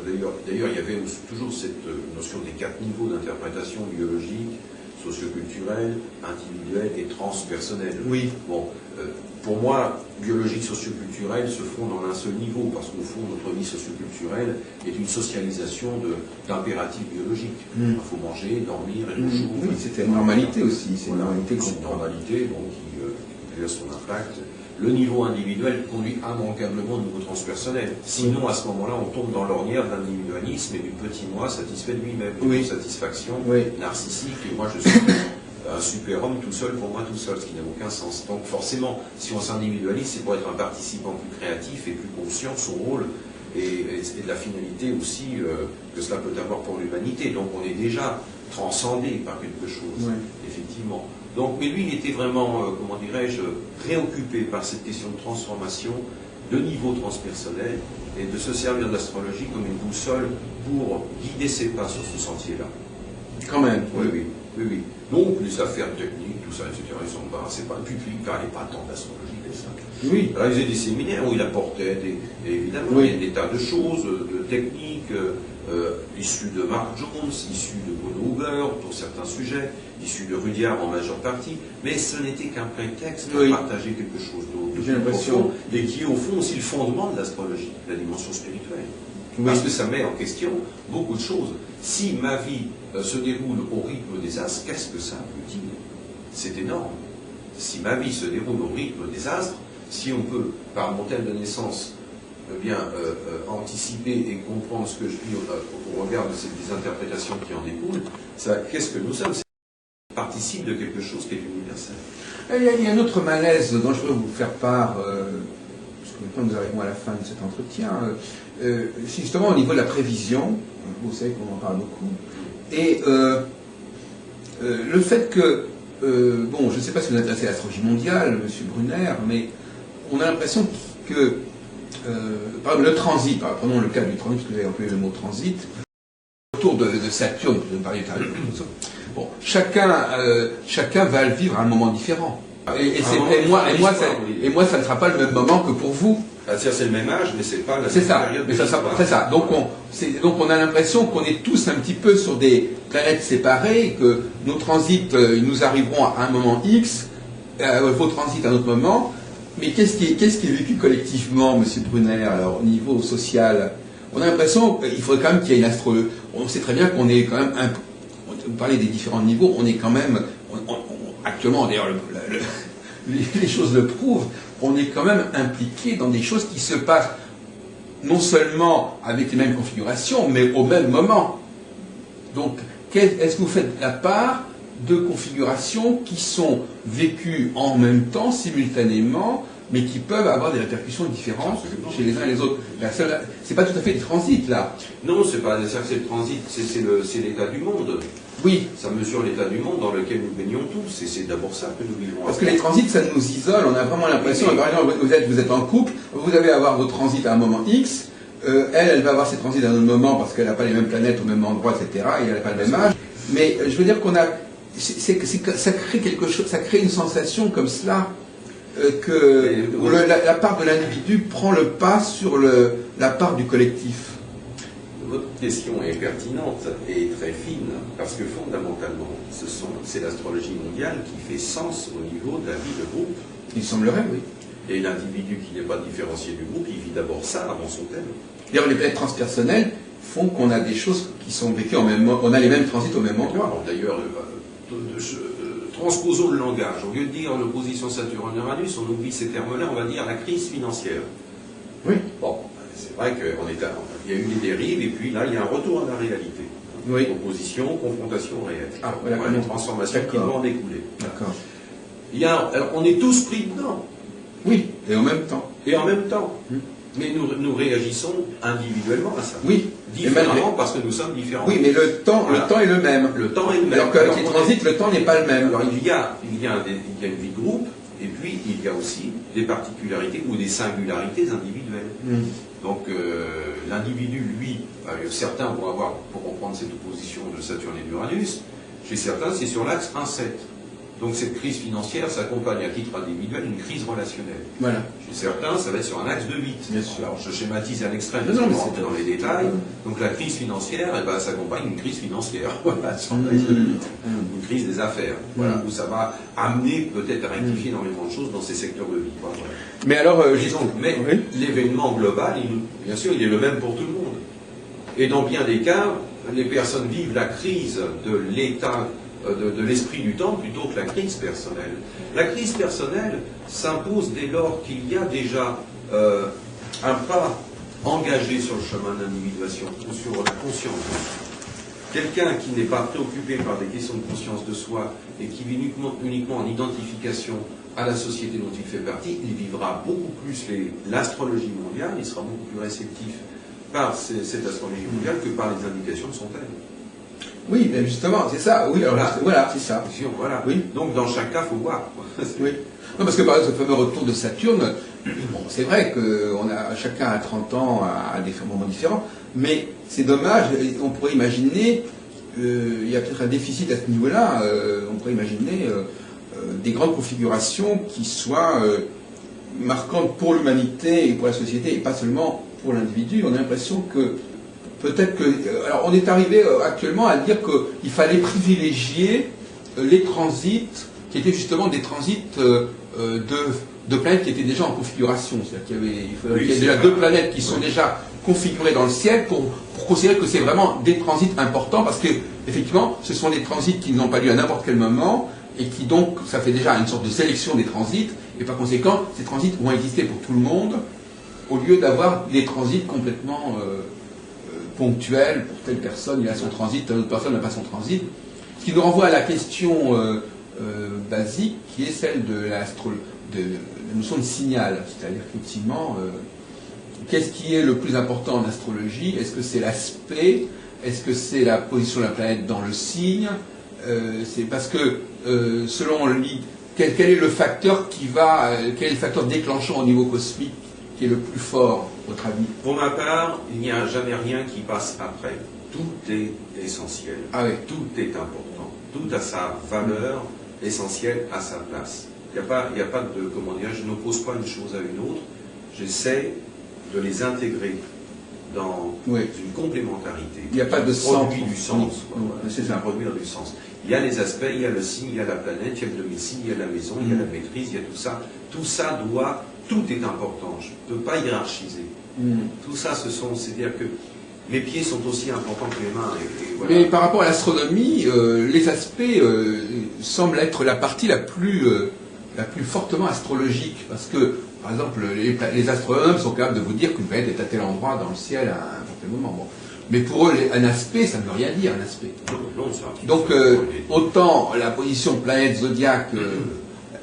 D'ailleurs, il y avait toujours cette notion des 4 niveaux d'interprétation biologique, socioculturelle, individuelle et transpersonnelle. Oui. Bon, pour moi, biologique, socioculturelle se font dans un seul niveau, parce qu'au fond, notre vie socioculturelle est une socialisation d'impératifs biologiques. Il faut manger, dormir, et le jour. Oui, c'était une normalité aussi. C'est une normalité, donc, qui a son impact. Le niveau individuel conduit immanquablement au niveau transpersonnel. Sinon, à ce moment-là, on tombe dans l'ornière de l'individualisme et du petit moi satisfait de lui-même. Une satisfaction narcissique, et moi je suis un super-homme tout seul pour moi tout seul, ce qui n'a aucun sens. Donc forcément, si on s'individualise, c'est pour être un participant plus créatif et plus conscient de son rôle et de la finalité aussi que cela peut avoir pour l'humanité. Donc on est déjà transcendé par quelque chose, effectivement. Donc, mais lui, il était vraiment, comment dirais-je, préoccupé par cette question de transformation, de niveau transpersonnel, et de se servir de l'astrologie comme une boussole pour guider ses pas sur ce sentier-là. Quand même. Oui. Donc, les affaires techniques, tout ça, etc., ils sont pas, c'est pas le public, il ne parlait pas tant d'astrologie que ça. Oui. Alors, il faisait des séminaires où il apportait, évidemment, il y a des tas de choses, de techniques, issues de Mark Jones, issues de Bono Huber pour certains sujets, issues de Rudyard en majeure partie, mais ce n'était qu'un prétexte pour partager quelque chose de profond, et qui est au fond aussi le fondement de l'astrologie, la dimension spirituelle. Parce que ça met en question beaucoup de choses. Si ma vie se déroule au rythme des astres, qu'est-ce que ça veut dire? C'est énorme. Si ma vie se déroule au rythme des astres, si on peut, par mon thème de naissance, anticiper et comprendre ce que je vis au regard des interprétations qui en découlent, qu'est-ce que nous sommes? C'est participe de quelque chose qui est universel. Il y a un autre malaise dont je voudrais vous faire part, parce que maintenant nous arrivons à la fin de cet entretien, c'est justement au niveau de la prévision, vous savez qu'on en parle beaucoup, et le fait que, bon, je ne sais pas si vous êtes intéressé à l'astrologie mondiale, M. Brunner, mais on a l'impression que, par exemple, le transit, prenons le cas du transit, parce que vous avez employé le mot transit, autour de Saturne, vous parliez tout à l'heure, bon, chacun va le vivre à un moment différent. Et moi, ça ne sera pas le même moment que pour vous. C'est le même âge, mais c'est pas la même période. C'est ça. Donc on a l'impression qu'on est tous un petit peu sur des planètes séparées, que nos transits, ils nous arriveront à un moment X, vos transits à un autre moment. Mais qu'est-ce qui est vécu collectivement, M. Brunner, alors au niveau social? On a l'impression qu'il faudrait quand même qu'il y ait une astrologie. On sait très bien qu'on est quand même vous parlez des différents niveaux, on est quand même, actuellement d'ailleurs les choses le prouvent, on est quand même impliqué dans des choses qui se passent non seulement avec les mêmes configurations, mais au même moment. Donc, est-ce que vous faites la part de configurations qui sont vécues en même temps, simultanément, mais qui peuvent avoir des répercussions différentes chez les uns et les autres? C'est pas tout à fait des transits, là. Non, c'est pas ça, c'est le transit, c'est l'état du monde. Oui. Ça mesure l'état du monde dans lequel nous baignons tous, et c'est d'abord ça que nous vivons. Parce que les transits, ça nous isole, on a vraiment l'impression, par exemple, vous êtes en couple, vous allez avoir votre transit à un moment X, elle va avoir ses transits à un autre moment parce qu'elle n'a pas les mêmes planètes au même endroit, etc., et elle n'a pas le même âge. Mais je veux dire qu'on a... ça crée quelque chose, ça crée une sensation comme cela, où la part de l'individu prend le pas sur la part du collectif. Votre question est pertinente et très fine, parce que fondamentalement, c'est l'astrologie mondiale qui fait sens au niveau de la vie de groupe. Il semblerait, oui. Et l'individu qui n'est pas différencié du groupe, il vit d'abord ça avant son thème. D'ailleurs, les planètes transpersonnelles font qu'on a des choses qui sont vécues en même moment, on a les mêmes transits au même endroit. D'ailleurs, transposons le langage. Au lieu de dire l'opposition Saturne-Uranus, on oublie ces termes-là, on va dire la crise financière. Oui. Bon, c'est vrai qu'il y a eu des dérives, et puis là, il y a un retour à la réalité. Oui. Opposition, confrontation réelle. Ah, voilà, une transformation qui doit en découler. D'accord. Alors, on est tous pris dedans. Oui, et en même temps. Mais nous réagissons individuellement à ça. Oui. Différemment parce que nous sommes différents. Oui, mais le temps est le même. Le temps est le même. Alors qu'avec les transits, le temps n'est pas le même. Alors il y a une vie de groupe, et puis il y a aussi des particularités ou des singularités individuelles. Donc l'individu, lui, certains vont avoir, pour reprendre cette opposition de Saturne et d'Uranus, chez certains c'est sur l'axe 1-7. Donc cette crise financière s'accompagne à titre individuel d'une crise relationnelle. Voilà. Chez certains, ça va être sur un axe de 8. Bien sûr. Alors je schématise à l'extrême, je vais rentrer dans les détails. Donc la crise financière, eh ben, s'accompagne d'une crise financière. Voilà, sur un axe de 8. Une crise des affaires. Voilà, où ça va amener peut-être à rectifier énormément de choses dans ces secteurs de vie. Voilà. Mais alors, mais oui. l'événement global, bien sûr, il est le même pour tout le monde. Et dans bien des cas, les personnes vivent la crise de l'état de l'esprit du temps plutôt que la crise personnelle. La crise personnelle s'impose dès lors qu'il y a déjà un pas engagé sur le chemin de l'individuation ou sur la conscience. Quelqu'un qui n'est pas préoccupé par des questions de conscience de soi et qui vit uniquement en identification à la société dont il fait partie, il vivra beaucoup plus l'astrologie mondiale, il sera beaucoup plus réceptif par cette astrologie mondiale que par les indications de son thème. Oui, mais justement, c'est ça. Oui, alors voilà, c'est ça. Voilà. Oui. Donc dans chaque cas, il faut voir. Oui. Non, parce que par exemple, ce fameux retour de Saturne, bon, c'est vrai que chacun à 30 ans à des moments différents, mais c'est dommage, on pourrait imaginer, il y a peut-être un déficit à ce niveau-là, on pourrait imaginer des grandes configurations qui soient marquantes pour l'humanité et pour la société, et pas seulement pour l'individu. On a l'impression que peut-être que... Alors on est arrivé actuellement à dire qu'il fallait privilégier les transits qui étaient justement des transits de planètes qui étaient déjà en configuration. C'est-à-dire qu'il y a déjà deux planètes qui sont déjà configurées dans le ciel pour considérer que c'est vraiment des transits importants, parce que effectivement ce sont des transits qui n'ont pas lieu à n'importe quel moment, et qui donc, ça fait déjà une sorte de sélection des transits, et par conséquent, ces transits vont exister pour tout le monde, au lieu d'avoir des transits complètement ponctuels. Pour telle personne, il a son transit, telle autre personne n'a pas son transit. Ce qui nous renvoie à la question basique, qui est celle de la notion de signal. C'est-à-dire qu'effectivement, qu'est-ce qui est le plus important en astrologie? Est-ce que c'est l'aspect? Est-ce que c'est la position de la planète dans le signe? C'est parce que, selon lui, quel est le facteur quel est le facteur déclenchant au niveau cosmique qui est le plus fort, votre avis? Pour ma part, il n'y a jamais rien qui passe après. Tout est essentiel. Ah oui. Tout est important. Tout a sa valeur essentielle à sa place. Il n'y a pas de, comment dire, je n'oppose pas une chose à une autre. J'essaie de les intégrer dans une complémentarité. Il n'y a pas de sens. Du sens. C'est ça. Produire du sens. Il y a les aspects, il y a le signe, il y a la planète, il y a le domicile, il y a la maison, il y a la maîtrise, il y a tout ça. Tout ça tout est important. Je ne peux pas hiérarchiser. Tout ça, c'est-à-dire que les pieds sont aussi importants que les mains. Et voilà. Mais par rapport à l'astronomie, les aspects semblent être la partie la plus fortement astrologique, parce que, par exemple, les astronomes sont capables de vous dire qu'une planète est à tel endroit dans le ciel à un certain moment. Bon. Mais pour eux, un aspect, ça ne veut rien dire, un aspect. Donc, autant la position planète zodiaque,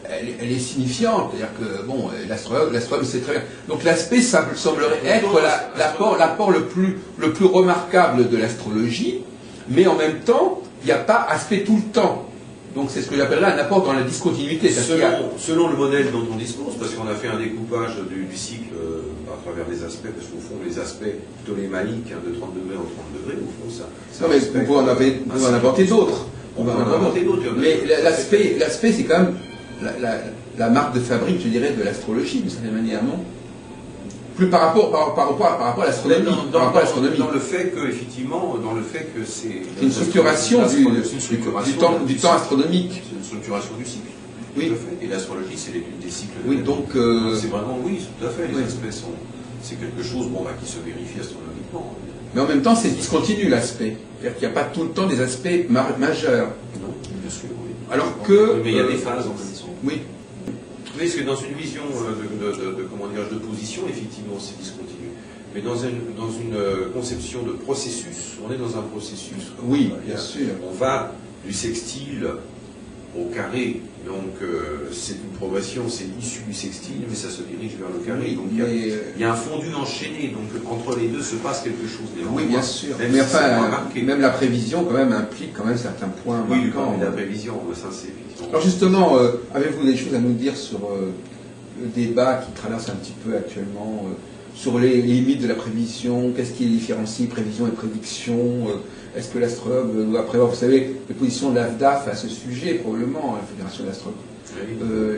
elle est signifiante, c'est-à-dire que, bon, l'astronome sait très bien. Donc l'aspect, ça semblerait être l'apport le plus remarquable de l'astrologie, mais en même temps, il n'y a pas aspect tout le temps. Donc c'est ce que j'appellerais un apport dans la discontinuité. Selon le modèle dont on dispose, parce qu'on a fait un découpage du cycle à travers les aspects, parce qu'au fond, les aspects ptolémaïques de 30 degrés au 30 degrés, au fond, ça... Non, mais on peut en inventer d'autres. On peut en inventer d'autres. Mais l'aspect, c'est quand même la marque de fabrique, je dirais, de l'astrologie, d'une certaine manière, non? Plus par rapport à l'astronomie. Dans le fait que, effectivement, c'est une structuration du temps astronomique. C'est une structuration du cycle. Oui. Tout à fait. Et l'astrologie, c'est l'étude des cycles. Oui, donc... c'est vraiment, oui, tout à fait. Les aspects c'est quelque chose qui se vérifie astronomiquement. Mais en même temps, c'est discontinu, l'aspect. C'est-à-dire qu'il n'y a pas tout le temps des aspects majeurs. Non, bien sûr, oui. Alors que... Mais il y a des phases, en même temps. Oui. Oui, parce que dans une vision de position, effectivement, c'est discontinu. Mais dans une conception de processus, on est dans un processus. Oui, bien sûr. On va du sextile au carré. Donc, c'est une progression, c'est issu du sextile, mais ça se dirige vers le carré. Donc, il y a un fondu enchaîné. Donc, entre les deux se passe quelque chose. Oui, bien sûr. Mais enfin, même la prévision, quand même, implique quand même certains points marquants. Oui, la prévision, ça, c'est effectivement... Alors, justement, avez-vous des choses à nous dire sur le débat qui traverse un petit peu actuellement sur les limites de la prévision, qu'est-ce qui différencie prévision et prédiction, est-ce que l'astrologue doit prévoir, vous savez, les positions de l'AFDAF à ce sujet, probablement, la Fédération d'astrologues.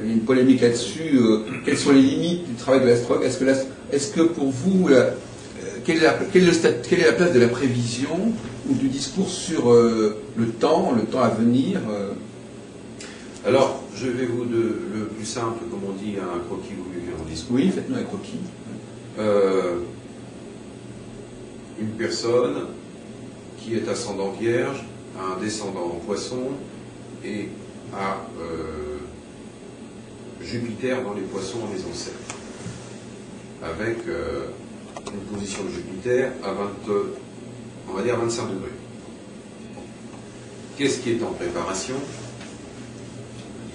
Il y a une polémique là-dessus, quelles sont les limites du travail de l'astrologue, est-ce que pour vous, quelle est la place de la prévision ou du discours sur le temps à venir Alors, je vais vous le plus simple, comme on dit, un croquis vous vivez en discours. Oui, faites-nous un croquis. Une personne qui est ascendant vierge, a un descendant en poisson et a Jupiter dans les poissons en maison 7. Avec une position de Jupiter à 25 degrés. Qu'est-ce qui est en préparation?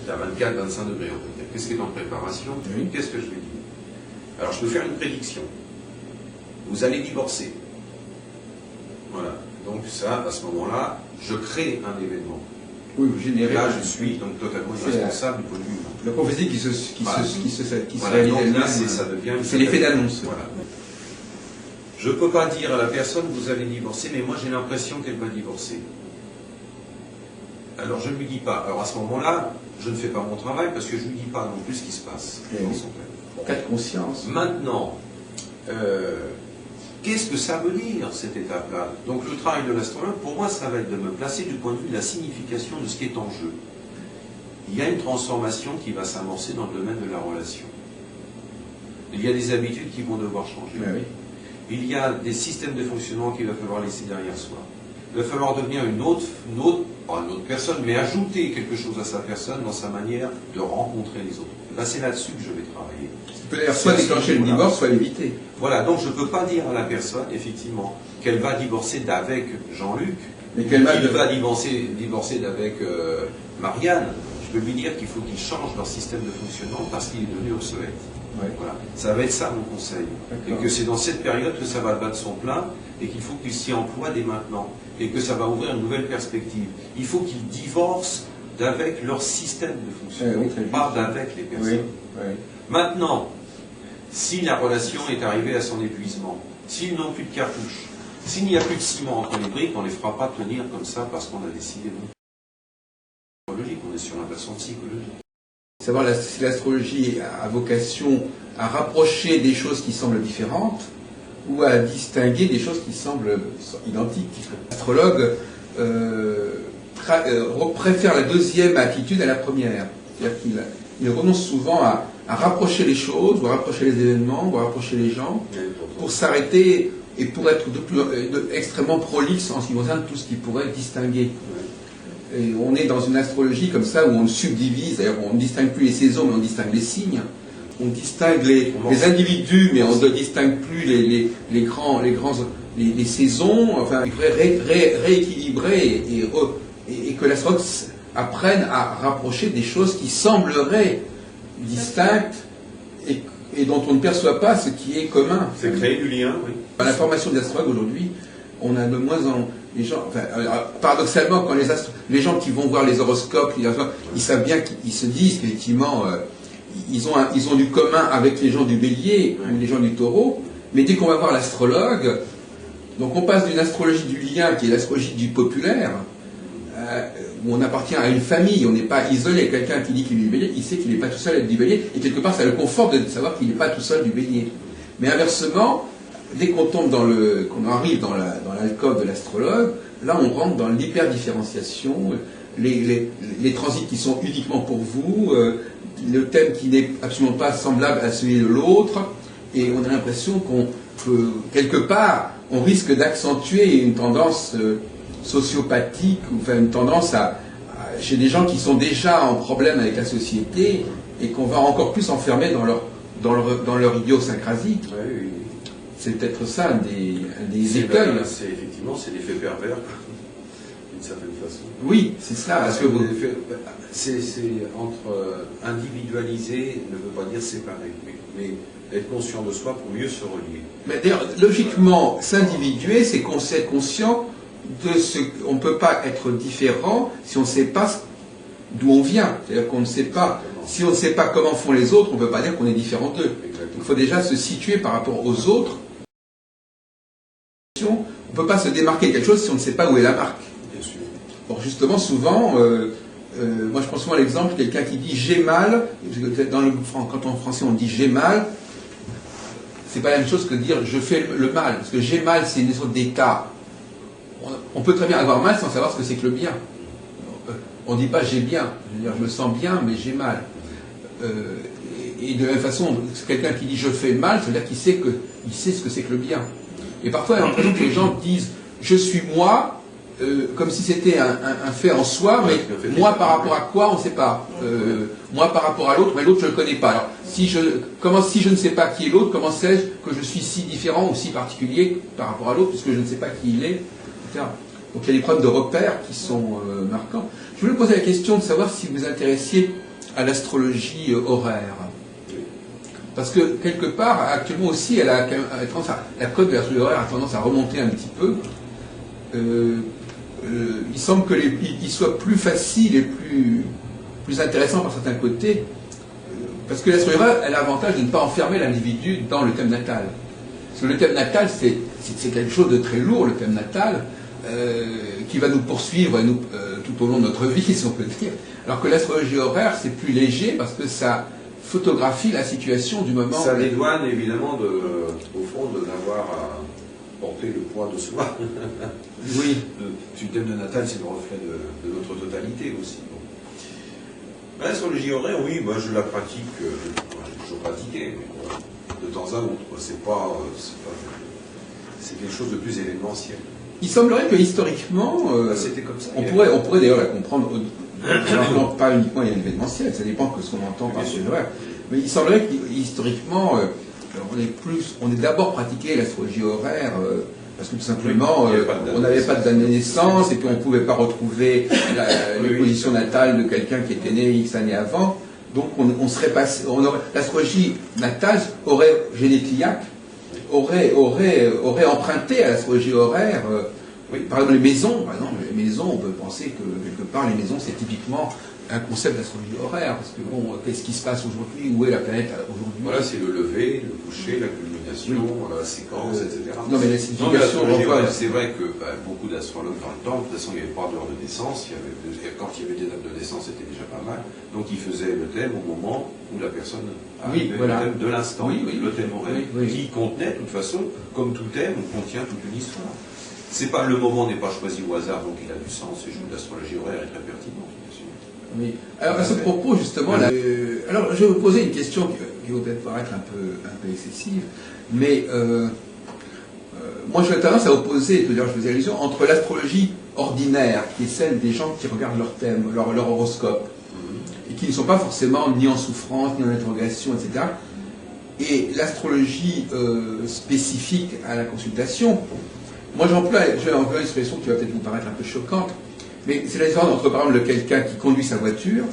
À 24, 25 degrés, on peut dire. Qu'est-ce qui est en préparation? Oui. Qu'est-ce que je vais dire? Alors, je peux faire une prédiction. Vous allez divorcer. Voilà. Donc, ça, à ce moment-là, je crée un événement. Oui, vous générez. Là, je suis donc totalement irresponsable du point de vue humain. La prophétie qui se Voilà, réalise donc là, elle-même. ça devient... C'est l'effet d'annonce. Voilà. Je ne peux pas dire à la personne, vous allez divorcer, mais moi, j'ai l'impression qu'elle va divorcer. Alors, je ne lui dis pas. Alors, à ce moment-là, je ne fais pas mon travail parce que je ne lui dis pas non plus ce qui se passe dans son cœur. Cas de conscience. Maintenant, qu'est-ce que ça veut dire, cette étape-là? Donc, le travail de l'astrologue, pour moi, ça va être de me placer du point de vue de la signification de ce qui est en jeu. Il y a une transformation qui va s'amorcer dans le domaine de la relation. Il y a des habitudes qui vont devoir changer. Oui. Il y a des systèmes de fonctionnement qu'il va falloir laisser derrière soi. Il va falloir devenir une autre personne, mais ajouter quelque chose à sa personne dans sa manière de rencontrer les autres. Là, c'est là-dessus que je vais travailler. Ça peut d'ailleurs soit déclencher le divorce, soit l'éviter. Voilà, donc je ne peux pas dire à la personne, effectivement, qu'elle va divorcer d'avec Jean-Luc, mais qu'elle va divorcer d'avec Marianne. Je peux lui dire qu'il faut qu'ils changent leur système de fonctionnement parce qu'il est devenu obsolète. Ouais. Voilà. Ça va être ça mon conseil. Et que c'est dans cette période que ça va battre son plein et qu'il faut qu'ils s'y emploient dès maintenant. Et que ça va ouvrir une nouvelle perspective. Il faut qu'ils divorcent d'avec leur système de fonctionnement, pas d'avec les personnes. Oui. Maintenant, si la relation est arrivée à son épuisement, s'ils n'ont plus de cartouches, s'il n'y a plus de ciment entre les briques, on ne les fera pas tenir comme ça parce qu'on a décidé. On est sur un versant psychologique. Savoir si l'astrologie a vocation à rapprocher des choses qui semblent différentes ou à distinguer des choses qui semblent identiques. L'astrologue préfère la deuxième attitude à la première. C'est-à-dire qu'il renonce souvent à rapprocher les choses, ou à rapprocher les événements, ou à rapprocher les gens, pour s'arrêter et pour être extrêmement prolixe en ce qui concerne tout ce qui pourrait distinguer. Et on est dans une astrologie comme ça où on subdivise, d'ailleurs on ne distingue plus les saisons mais on distingue les signes, on distingue les individus mais on ne distingue plus les saisons, enfin il faudrait rééquilibrer et que l'astrologue apprenne à rapprocher des choses qui sembleraient distinctes et dont on ne perçoit pas ce qui est commun. C'est créer du lien, oui. Dans la formation des astrologues aujourd'hui, on a de moins en les gens, enfin, paradoxalement, quand les gens qui vont voir les horoscopes, ils savent bien qu'ils se disent qu'effectivement, ils ont du commun avec les gens du Bélier ou les gens du Taureau, mais dès qu'on va voir l'astrologue, donc on passe d'une astrologie du lien, qui est l'astrologie du populaire, où on appartient à une famille, on n'est pas isolé. Quelqu'un qui dit qu'il est du Bélier, il sait qu'il n'est pas tout seul à être du Bélier, et quelque part ça le conforte de savoir qu'il n'est pas tout seul du Bélier. Mais inversement, dès qu'on tombe qu'on arrive dans l'alcôve de l'astrologue, là on rentre dans l'hyperdifférenciation, les transits qui sont uniquement pour vous, le thème qui n'est absolument pas semblable à celui de l'autre, et on a l'impression quelque part, on risque d'accentuer une tendance sociopathique, enfin une tendance chez des gens qui sont déjà en problème avec la société, et qu'on va encore plus enfermer dans leur idiosyncrasie. Oui. C'est peut-être ça un des écueils. Effectivement, c'est l'effet pervers, d'une certaine façon. Oui, c'est ça. Parce que c'est entre individualiser ne veut pas dire séparer, mais être conscient de soi pour mieux se relier. Mais d'ailleurs, logiquement, s'individuer, c'est être conscient de ce qu'on ne peut pas être différent si on ne sait pas d'où on vient. C'est-à-dire qu'on ne sait pas, si on ne sait pas comment font les autres, on ne peut pas dire qu'on est différent d'eux. il faut déjà se situer par rapport aux autres. On ne peut pas se démarquer de quelque chose si on ne sait pas où est la marque. Bien sûr. Or justement, souvent, moi je prends souvent l'exemple de quelqu'un qui dit j'ai mal. Quand en français on dit j'ai mal, c'est pas la même chose que dire je fais le mal. Parce que j'ai mal, c'est une sorte d'état. On peut très bien avoir mal sans savoir ce que c'est que le bien. On ne dit pas j'ai bien. Je veux dire, je me sens bien, mais j'ai mal. Et de la même façon, quelqu'un qui dit je fais mal, ça veut dire qu'il sait ce que c'est que le bien. Et parfois, il y a l'impression que les gens disent je suis moi, comme si c'était un fait en soi, mais moi par rapport à quoi, on ne sait pas. Moi par rapport à l'autre, mais l'autre je ne le connais pas. Alors, si je ne sais pas qui est l'autre, comment sais-je que je suis si différent ou si particulier par rapport à l'autre, puisque je ne sais pas qui il est, etc. Donc il y a des problèmes de repères qui sont marquants. Je voulais poser la question de savoir si vous vous intéressiez à l'astrologie horaire. Parce que, quelque part, actuellement aussi, la cote de l'astrologie horaire a tendance à remonter un petit peu. Il semble qu'il soit plus facile et plus intéressant par certains côtés, parce que l'astrologie horaire a l'avantage de ne pas enfermer l'individu dans le thème natal. Parce que le thème natal, c'est quelque chose de très lourd, le thème natal, qui va nous poursuivre tout au long de notre vie, si on peut dire. Alors que l'astrologie horaire, c'est plus léger, parce que ça photographie la situation du moment. Ça dédouane évidemment, au fond, de n'avoir à porter le poids de soi. Oui. Le thème de natal, c'est le reflet de notre totalité aussi. L'astrologie horaire, oui, moi je la pratique, j'ai toujours pratiqué, mais de temps à autre. C'est quelque chose de plus événementiel. Il semblerait que historiquement, c'était comme ça. On pourrait d'ailleurs la comprendre. Pas uniquement il y a l'événementiel, ça dépend de ce qu'on entend par astrologie horaire. Mais il semblerait qu'historiquement, on est d'abord pratiqué l'astrologie horaire parce que tout simplement, on n'avait pas de date de naissance et puis on ne pouvait pas retrouver les positions natales de quelqu'un qui était né X années avant. Donc on serait passé, l'astrologie natale génétiaque aurait emprunté à l'astrologie horaire. Par exemple, les maisons, on peut penser que quelque part, les maisons, c'est typiquement un concept d'astrologie horaire, parce que bon, qu'est-ce qui se passe aujourd'hui, où est la planète aujourd'hui? Voilà, c'est le lever, le coucher, la culmination, la séquence, etc. Non, mais la signification, c'est vrai que beaucoup d'astrologues dans le temps, de toute façon, il n'y avait pas d'heure de naissance, quand il y avait des dates de naissance, c'était déjà pas mal, donc ils faisaient le thème au moment où la personne arrivait, le thème de l'instant, le thème horaire, qui contenait, de toute façon, comme tout thème, on contient toute une histoire. Le moment n'est pas choisi au hasard, donc il a du sens, et l'astrologie horaire est très pertinente, bien sûr. Oui. Alors à ce propos, justement, alors je vais vous poser une question qui va peut-être paraître un peu excessive, mais moi j'ai tendance à opposer, je faisais allusion, entre l'astrologie ordinaire, qui est celle des gens qui regardent leur thème, leur horoscope, et qui ne sont pas forcément ni en souffrance, ni en interrogation, etc., et l'astrologie spécifique à la consultation. Moi, j'emploie une expression qui va peut-être vous paraître un peu choquante, mais c'est la différence entre, par exemple, quelqu'un qui conduit sa voiture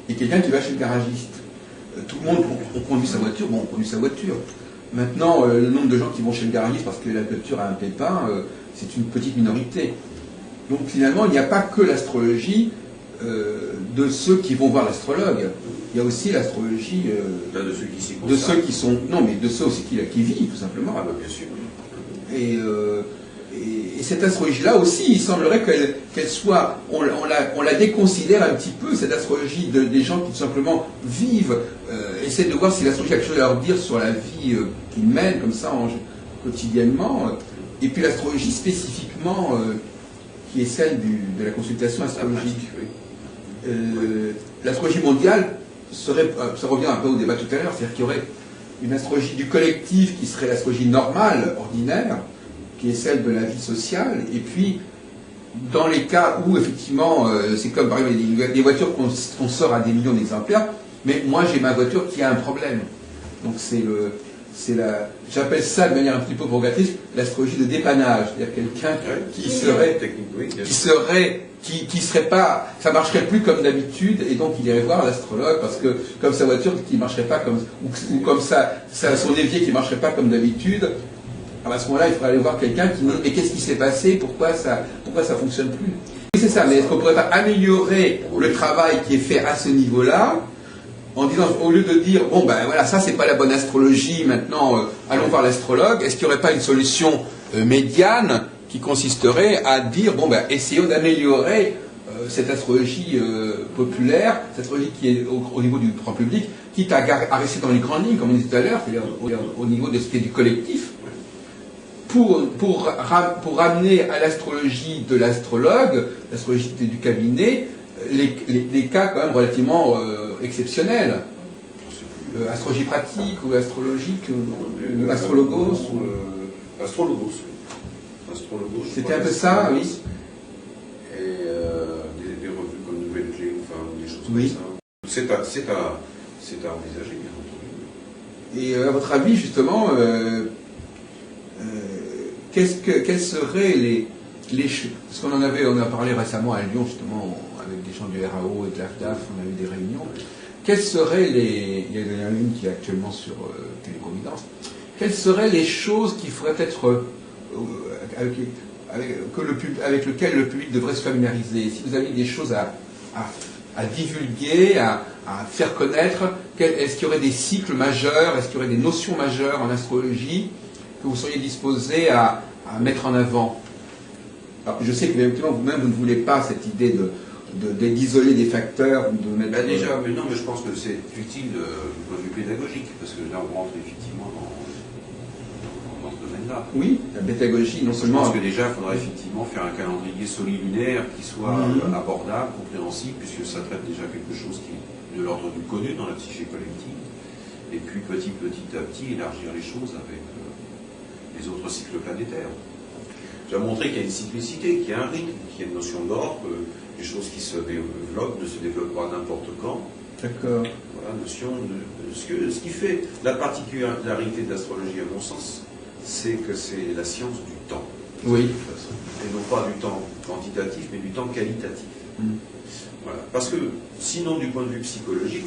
et quelqu'un qui va chez le garagiste. Tout le monde, on conduit sa voiture, on conduit sa voiture. Maintenant, le nombre de gens qui vont chez le garagiste parce que la voiture a un pépin, c'est une petite minorité. Donc, finalement, il n'y a pas que l'astrologie de ceux qui vont voir l'astrologue. Il y a aussi l'astrologie de ceux qui sont... Non, mais de ceux aussi qui vivent, tout simplement. Ah, bah, bien sûr. Et cette astrologie-là aussi, il semblerait qu'elle soit, on la déconsidère un petit peu, cette astrologie des gens qui tout simplement vivent, essaient de voir si l'astrologie a quelque chose à leur dire sur la vie qu'ils mènent, comme ça, quotidiennement. Et puis l'astrologie spécifiquement, qui est celle de la consultation astrologique. L'astrologie mondiale ça revient un peu au débat tout à l'heure, c'est-à-dire qu'il y aurait une astrologie du collectif qui serait l'astrologie normale, ordinaire, qui est celle de la vie sociale, et puis dans les cas où effectivement, c'est comme par exemple des voitures qu'on sort à des millions d'exemplaires, mais moi j'ai ma voiture qui a un problème. Donc j'appelle ça de manière un petit peu provocatrice l'astrologie de dépannage, c'est-à-dire quelqu'un qui serait pas, ça marcherait plus comme d'habitude, et donc il irait voir l'astrologue parce que comme sa voiture qui marcherait pas comme, ou comme son évier qui marcherait pas comme d'habitude, à ce moment-là il faudrait aller voir quelqu'un qui dit mais qu'est-ce qui s'est passé, pourquoi ça fonctionne plus. Oui, c'est ça, mais est-ce qu'on pourrait pas améliorer le travail qui est fait à ce niveau-là en disant, au lieu de dire, bon ben voilà, ça c'est pas la bonne astrologie, maintenant allons voir l'astrologue, est-ce qu'il n'y aurait pas une solution médiane qui consisterait à dire, bon ben essayons d'améliorer cette astrologie populaire, cette astrologie qui est au niveau du grand public, quitte à rester dans les grandes lignes, comme on disait tout à l'heure, c'est-à-dire au niveau de ce qui est du collectif, pour ramener à l'astrologie de l'astrologue, l'astrologie du cabinet, les cas quand même relativement exceptionnels. Astrologie pratique ou astrologique, ou astrologos. Astrologos, oui. Astrologos. C'était un peu ça, oui. Et des revues comme Nouvelle Clé, enfin des choses oui. comme ça. C'est à envisager, bien entendu. Et à votre avis, justement, quelles seraient les choses, parce qu'on a parlé récemment à Lyon, justement, avec des gens du RAO et de l'AFDAF, on a eu des réunions. Quelles seraient il y a une qui est actuellement sur Téléprovidence, quelles seraient les choses qui feraient être avec lesquelles le public devrait se familiariser? Si vous avez des choses à divulguer, à faire connaître, est-ce qu'il y aurait des cycles majeurs, est-ce qu'il y aurait des notions majeures en astrologie que vous seriez disposé à mettre en avant? Alors, je sais que vous-même, vous ne voulez pas cette idée d'isoler des facteurs, de mettre... déjà, mais je pense que c'est utile du point de vue pédagogique, parce que là, on rentre effectivement dans ce domaine-là. Oui, la pédagogie, non seulement... Je pense que déjà, il faudra effectivement faire un calendrier solilunaire qui soit abordable, compréhensible, puisque ça traite déjà quelque chose qui est de l'ordre du connu dans la psyché collective, et puis petit à petit élargir les choses avec les autres cycles planétaires. J'ai montré qu'il y a une cyclicité, qu'il y a un rythme, qu'il y a une notion d'ordre, les choses qui se développent ne se développent pas n'importe quand. D'accord. Voilà, notion de ce qui fait la particularité de l'astrologie, à mon sens, c'est que c'est la science du temps. Oui. Et non pas du temps quantitatif, mais du temps qualitatif. Voilà. Parce que sinon, du point de vue psychologique,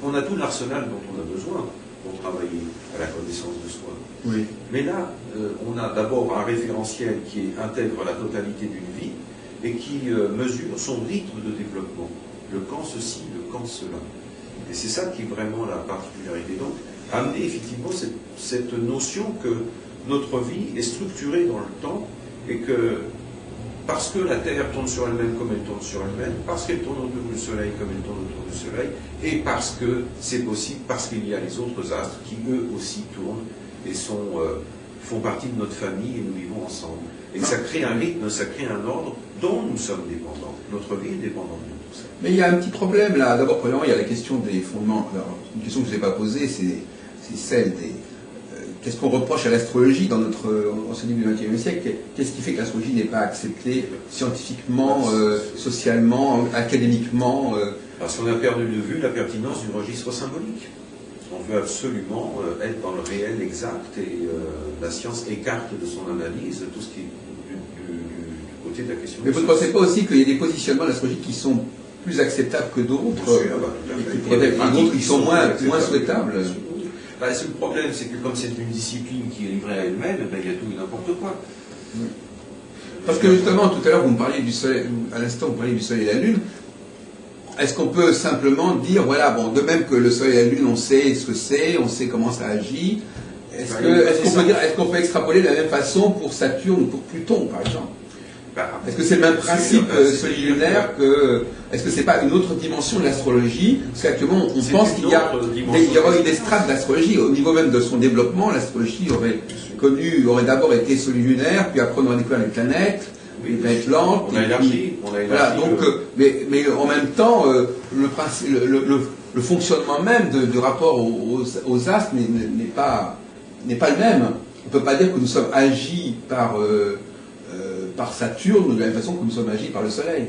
on a tout l'arsenal dont on a besoin pour travailler à la connaissance de soi. Oui. Mais là, on a d'abord un référentiel qui intègre la totalité d'une vie et qui mesure son rythme de développement. Le quand ceci, le quand cela. Et c'est ça qui est vraiment la particularité. Donc, amener effectivement cette notion que notre vie est structurée dans le temps et que parce que la Terre tourne sur elle-même comme elle tourne sur elle-même, parce qu'elle tourne autour du Soleil comme elle tourne autour du Soleil, et parce que c'est possible, parce qu'il y a les autres astres qui eux aussi tournent et font partie de notre famille et nous vivons ensemble. Et que ça crée un rythme, ça crée un ordre dont nous sommes dépendants. Notre vie est dépendante de tout ça. Mais il y a un petit problème là. D'abord, premièrement, il y a la question des fondements. Alors, une question que je ne vous ai pas posée, c'est celle des... Qu'est-ce qu'on reproche à l'astrologie dans notre enseignement du XXe siècle? Qu'est-ce qui fait que l'astrologie n'est pas acceptée scientifiquement, socialement, académiquement Parce qu'on a perdu de vue la pertinence du registre symbolique. On veut absolument être dans le réel exact et la science écarte de son analyse tout ce qui est du côté de la question. Mais vous ne pensez pas aussi qu'il y a des positionnements de l'astrologie qui sont plus acceptables que d'autres, et d'autres qui sont moins souhaitables? Le problème, c'est que comme c'est une discipline qui est livrée à elle-même, il y a tout et n'importe quoi. Parce que justement, tout à l'heure, vous me parliez du Soleil, à l'instant, vous parliez du Soleil et la Lune. Est-ce qu'on peut simplement dire, voilà, bon, de même que le Soleil et la Lune, on sait ce que c'est, on sait comment ça agit, est-ce qu'on peut extrapoler de la même façon pour Saturne ou pour Pluton, par exemple? Est-ce que c'est le même principe solilunaire que... Est-ce que c'est pas une autre dimension de l'astrologie? Parce qu'actuellement, on pense qu'il y aura eu des strates d'astrologie. Au niveau même de son développement, l'astrologie aurait d'abord été solilunaire, puis après on aurait découvert les planètes lentes. On a élargi. Voilà, donc, mais en même temps, le fonctionnement même de rapport aux astres n'est pas le même. On ne peut pas dire que nous sommes agis par Saturne de la même façon que nous sommes agis par le Soleil.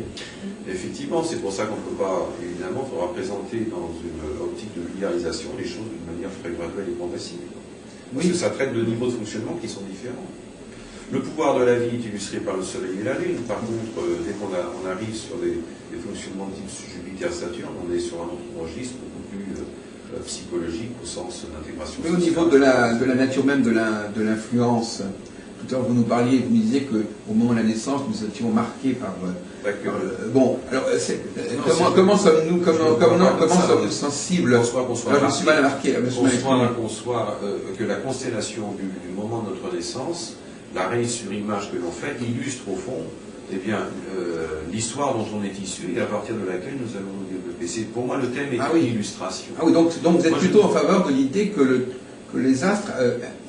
Effectivement, c'est pour ça qu'on ne peut pas, évidemment, il faudra présenter dans une optique de vulgarisation les choses d'une manière très graduelle et progressive. Parce que ça traite de niveaux de fonctionnement qui sont différents. Le pouvoir de la vie est illustré par le Soleil et la Lune. Par contre, dès qu'on arrive sur des fonctionnements de type Jupiter-Saturne, on est sur un autre registre beaucoup plus psychologique au sens d'intégration. Mais au niveau de la nature même de l'influence, tout à l'heure vous nous parliez, vous nous disiez qu'au moment de la naissance, nous étions marqués par... bon, alors, comment sommes-nous sensibles? Alors, je me suis mal marqué. Que la constellation du moment de notre naissance, la raie sur image que l'on fait, illustre au fond l'histoire dont on est issu et à partir de laquelle nous allons nous développer. Pour moi, le thème est une illustration. Ah oui, donc vous êtes plutôt en faveur de l'idée que les astres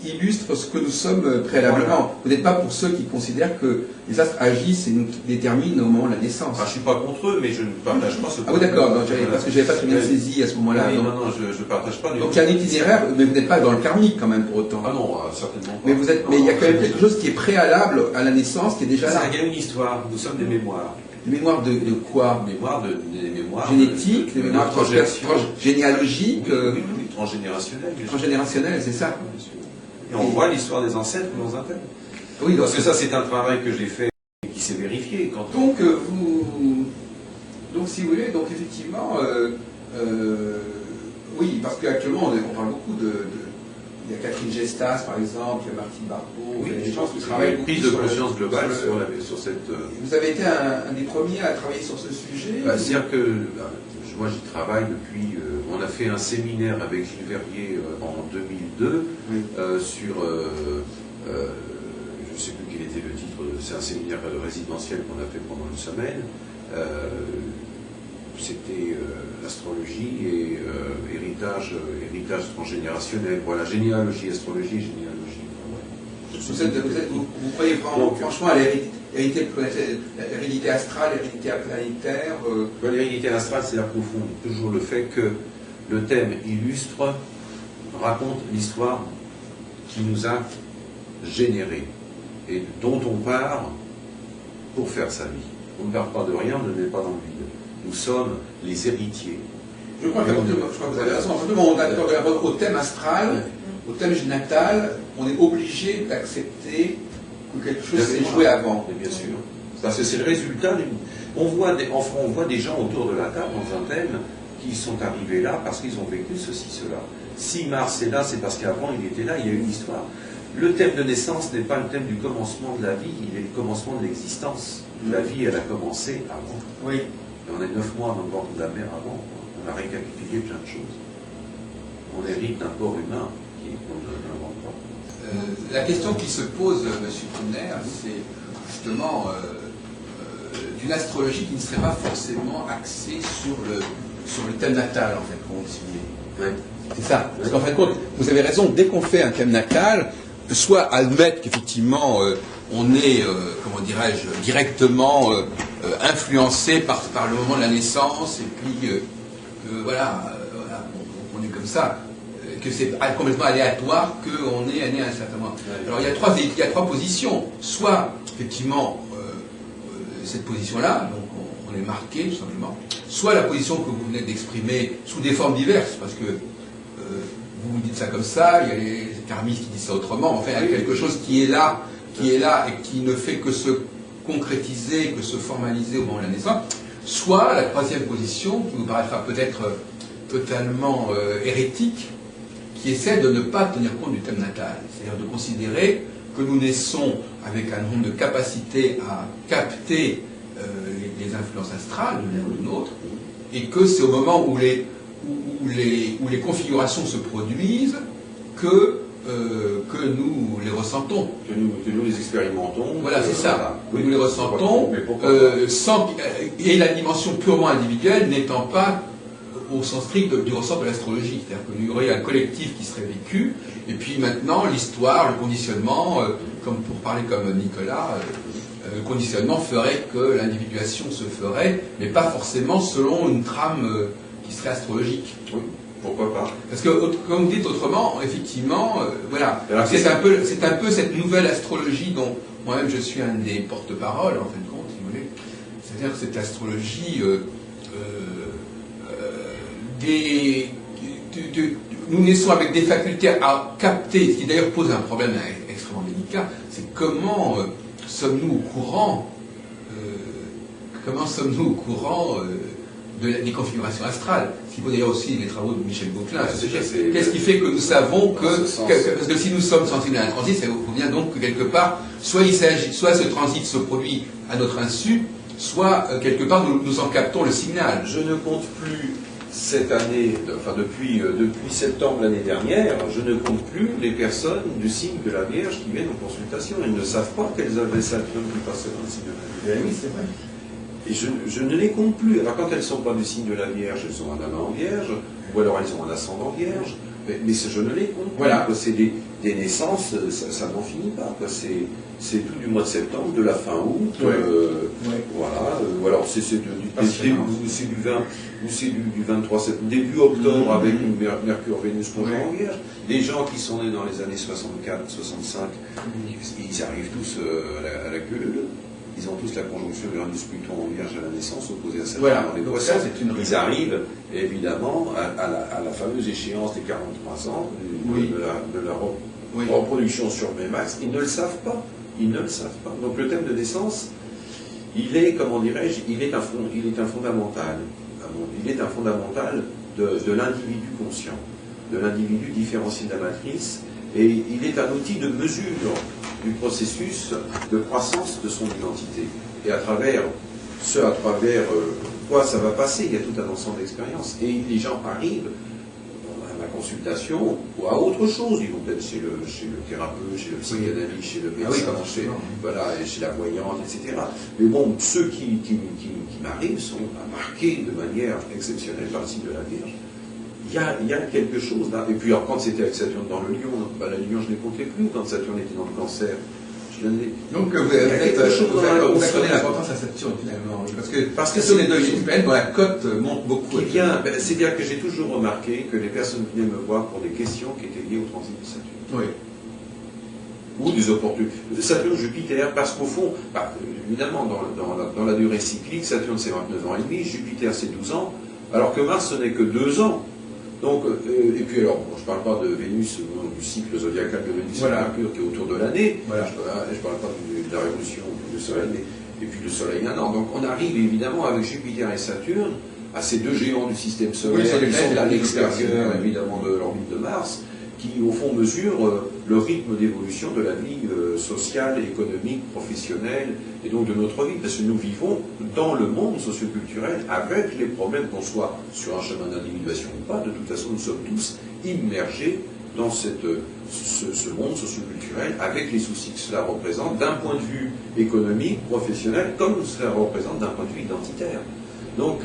illustrent ce que nous sommes préalablement. Voilà. Vous n'êtes pas pour ceux qui considèrent que les astres agissent et nous déterminent au moment de la naissance. Je ne suis pas contre eux, mais je ne partage pas ce point. Ah oui, d'accord, parce que je n'avais pas très bien saisi à ce moment-là. Oui, non, je ne partage pas. Donc il y a un itinéraire, mais vous n'êtes pas dans le karmique quand même pour autant. Ah non, certainement pas. Mais il y a quand même quelque chose qui est préalable à la naissance, qui est déjà là. Il y a une histoire, nous sommes des mémoires. Des mémoires de quoi? Des mémoires génétiques, des mémoires généalogiques. Oui, transgénérationnelles. Transgénérationnelles, c'est ça. Et on voit l'histoire des ancêtres que l'on appelle. Oui, parce que ça, c'est un travail que j'ai fait et qui s'est vérifié. Donc, si vous voulez, donc effectivement, oui, parce qu'actuellement, on parle beaucoup il y a Catherine Gestas, par exemple, il y a Martine Barbeau, il y a des gens qui travaillent beaucoup prise de conscience globale sur cette... Vous avez été un des premiers à travailler sur ce sujet? C'est-à-dire que moi, j'y travaille depuis... on a fait un séminaire avec Gilles Verrier en 2002 sur... je ne sais plus quel était le titre, c'est un séminaire résidentiel qu'on a fait pendant une semaine. C'était l'astrologie et héritage transgénérationnel. Voilà, généalogie, astrologie, généalogie. Vous croyez vraiment, franchement, à l'hérédité astrale, l'hérédité planétaire L'hérédité astrale, c'est d'approfondir toujours le fait que le thème illustre, raconte l'histoire qui nous a générés et dont on part pour faire sa vie. On ne part pas de rien, on ne n'est pas dans le vide. Nous sommes les héritiers. Je crois que vous avez raison. Au thème astral, au thème natal, on est obligé d'accepter que quelque chose s'est joué avant. Et bien sûr. Parce que c'est le résultat. On voit des gens autour de la table dans un thème qui sont arrivés là parce qu'ils ont vécu ceci, cela. Si Mars est là, c'est parce qu'avant il était là, il y a une histoire. Le thème de naissance n'est pas le thème du commencement de la vie, il est le commencement de l'existence. La vie, elle a commencé avant. Oui. Et on est 9 mois dans le ventre de la mer avant. On a récapitulé plein de choses. On hérite d'un corps humain qui est un ventre. La question qui se pose, M. Brunner, c'est justement d'une astrologie qui ne serait pas forcément axée sur le thème natal, en fait, compte, si vous voulez. C'est ça. Parce qu'en fin de compte, vous avez raison, dès qu'on fait un thème natal, soit admettre qu'effectivement on est, comment dirais-je, directement influencé par le moment de la naissance, et puis voilà, on est comme ça, que c'est complètement aléatoire qu'on est né à un certain moment. Alors il y a trois positions. Soit, effectivement, cette position-là, donc on est marqué, tout simplement. Soit la position que vous venez d'exprimer sous des formes diverses, parce que vous dites ça comme ça, il y a les karmistes qui disent ça autrement, enfin il y a quelque chose qui est là et qui ne fait que se concrétiser, que se formaliser au moment de la naissance. Soit la troisième position, qui vous paraîtra peut-être totalement hérétique, qui essaie de ne pas tenir compte du thème natal, c'est-à-dire de considérer que nous naissons avec un nombre de capacités à capter les influences astrales de l'un ou de l'autre, et que c'est au moment où les configurations se produisent que nous les ressentons. Que nous les expérimentons. Voilà, c'est ça. Que nous les ressentons, et la dimension purement individuelle n'étant pas au sens strict du ressort de l'astrologie. C'est-à-dire qu'il y aurait un collectif qui serait vécu, et puis maintenant, l'histoire, le conditionnement, comme pour parler comme Nicolas, le conditionnement ferait que l'individuation se ferait, mais pas forcément selon une trame qui serait astrologique. Oui, pourquoi pas. Parce que, comme vous dites autrement, effectivement, voilà, c'est un peu cette nouvelle astrologie dont moi-même je suis un des porte-paroles, en fin de compte, si vous voulez. C'est-à-dire cette astrologie... nous naissons avec des facultés à capter, ce qui d'ailleurs pose un problème extrêmement délicat, c'est comment sommes-nous au courant des configurations astrales, ce qui vaut d'ailleurs aussi les travaux de Michel Beauclin. Qu'est-ce qui fait que nous savons parce que si nous sommes sensibles à un transit, ça vaut bien donc que quelque part soit ce transit se produit à notre insu, soit quelque part nous en captons le signal. Je ne compte plus cette année, enfin depuis septembre l'année dernière, je ne compte plus les personnes du signe de la Vierge qui viennent en consultation. Elles ne savent pas qu'elles avaient Saturne qui passait dans le signe de la Vierge. Oui, c'est vrai. Et je ne les compte plus. Alors quand elles ne sont pas du signe de la Vierge, elles ont un amant Vierge, ou alors elles ont un ascendant Vierge, mais je ne les compte voilà. plus. C'est des naissances, ça n'en finit pas. C'est tout du mois de septembre, de la fin août, voilà, ou alors c'est du 20, ou c'est du 23 septembre, début octobre avec une Mercure-Vénus conjoint en Vierge. Les gens qui sont nés dans les années 64, 65, ils arrivent tous à la queue leu. Ils ont tous la conjonction Uranus-Pluton en Vierge à la naissance, opposée à Saturne dans les Poissons. Ils arrivent, évidemment, à la fameuse échéance des 43 ans de la reproduction sur Mémax. Ils ne le savent pas. Ils ne le savent pas. Donc le thème de naissance, il est, comment dirais-je, il est un fondamental. Il est un fondamental de l'individu conscient, de l'individu différencié de la matrice, et il est un outil de mesure du processus de croissance de son identité. Et à travers quoi ça va passer, il y a tout un ensemble d'expériences. Et les gens arrivent à la consultation ou à autre chose. Ils vont peut-être chez le thérapeute, chez le psychanalyste, chez le médecin, chez la voyante, etc. Mais bon, ceux qui m'arrivent sont marqués de manière exceptionnelle par le signe de la Vierge. Il y a quelque chose là. Et puis alors, quand c'était avec Saturne dans le Lion, la Lion je ne les comptais plus. Quand Saturne était dans le Cancer, je l'ai. Donc vous accordez l'importance à Saturne finalement. Parce que sur les deux planètes, la cote monte beaucoup. C'est-à-dire que j'ai toujours remarqué que les personnes venaient me voir pour des questions qui étaient liées au transit de Saturne. Oui. Ou des opportunités. Saturne-Jupiter, parce qu'au fond, évidemment, dans la durée cyclique, Saturne c'est 29 ans et demi, Jupiter c'est 12 ans, alors que Mars ce n'est que 2 ans. Donc, et puis alors, je ne parle pas de Vénus, du cycle zodiacal de Vénus et Mercure qui est autour de l'année, je ne parle pas de la révolution du Soleil, et puis le Soleil un an. Donc on arrive évidemment avec Jupiter et Saturne à ces deux géants du système solaire qui sont à l'extérieur évidemment de l'orbite de Mars, qui au fond mesurent le rythme d'évolution de la vie sociale, économique, professionnelle, et donc de notre vie, parce que nous vivons dans le monde socioculturel avec les problèmes, qu'on soit sur un chemin d'individuation ou pas. De toute façon, nous sommes tous immergés dans ce monde socioculturel avec les soucis que cela représente d'un point de vue économique, professionnel, comme cela représente d'un point de vue identitaire. Donc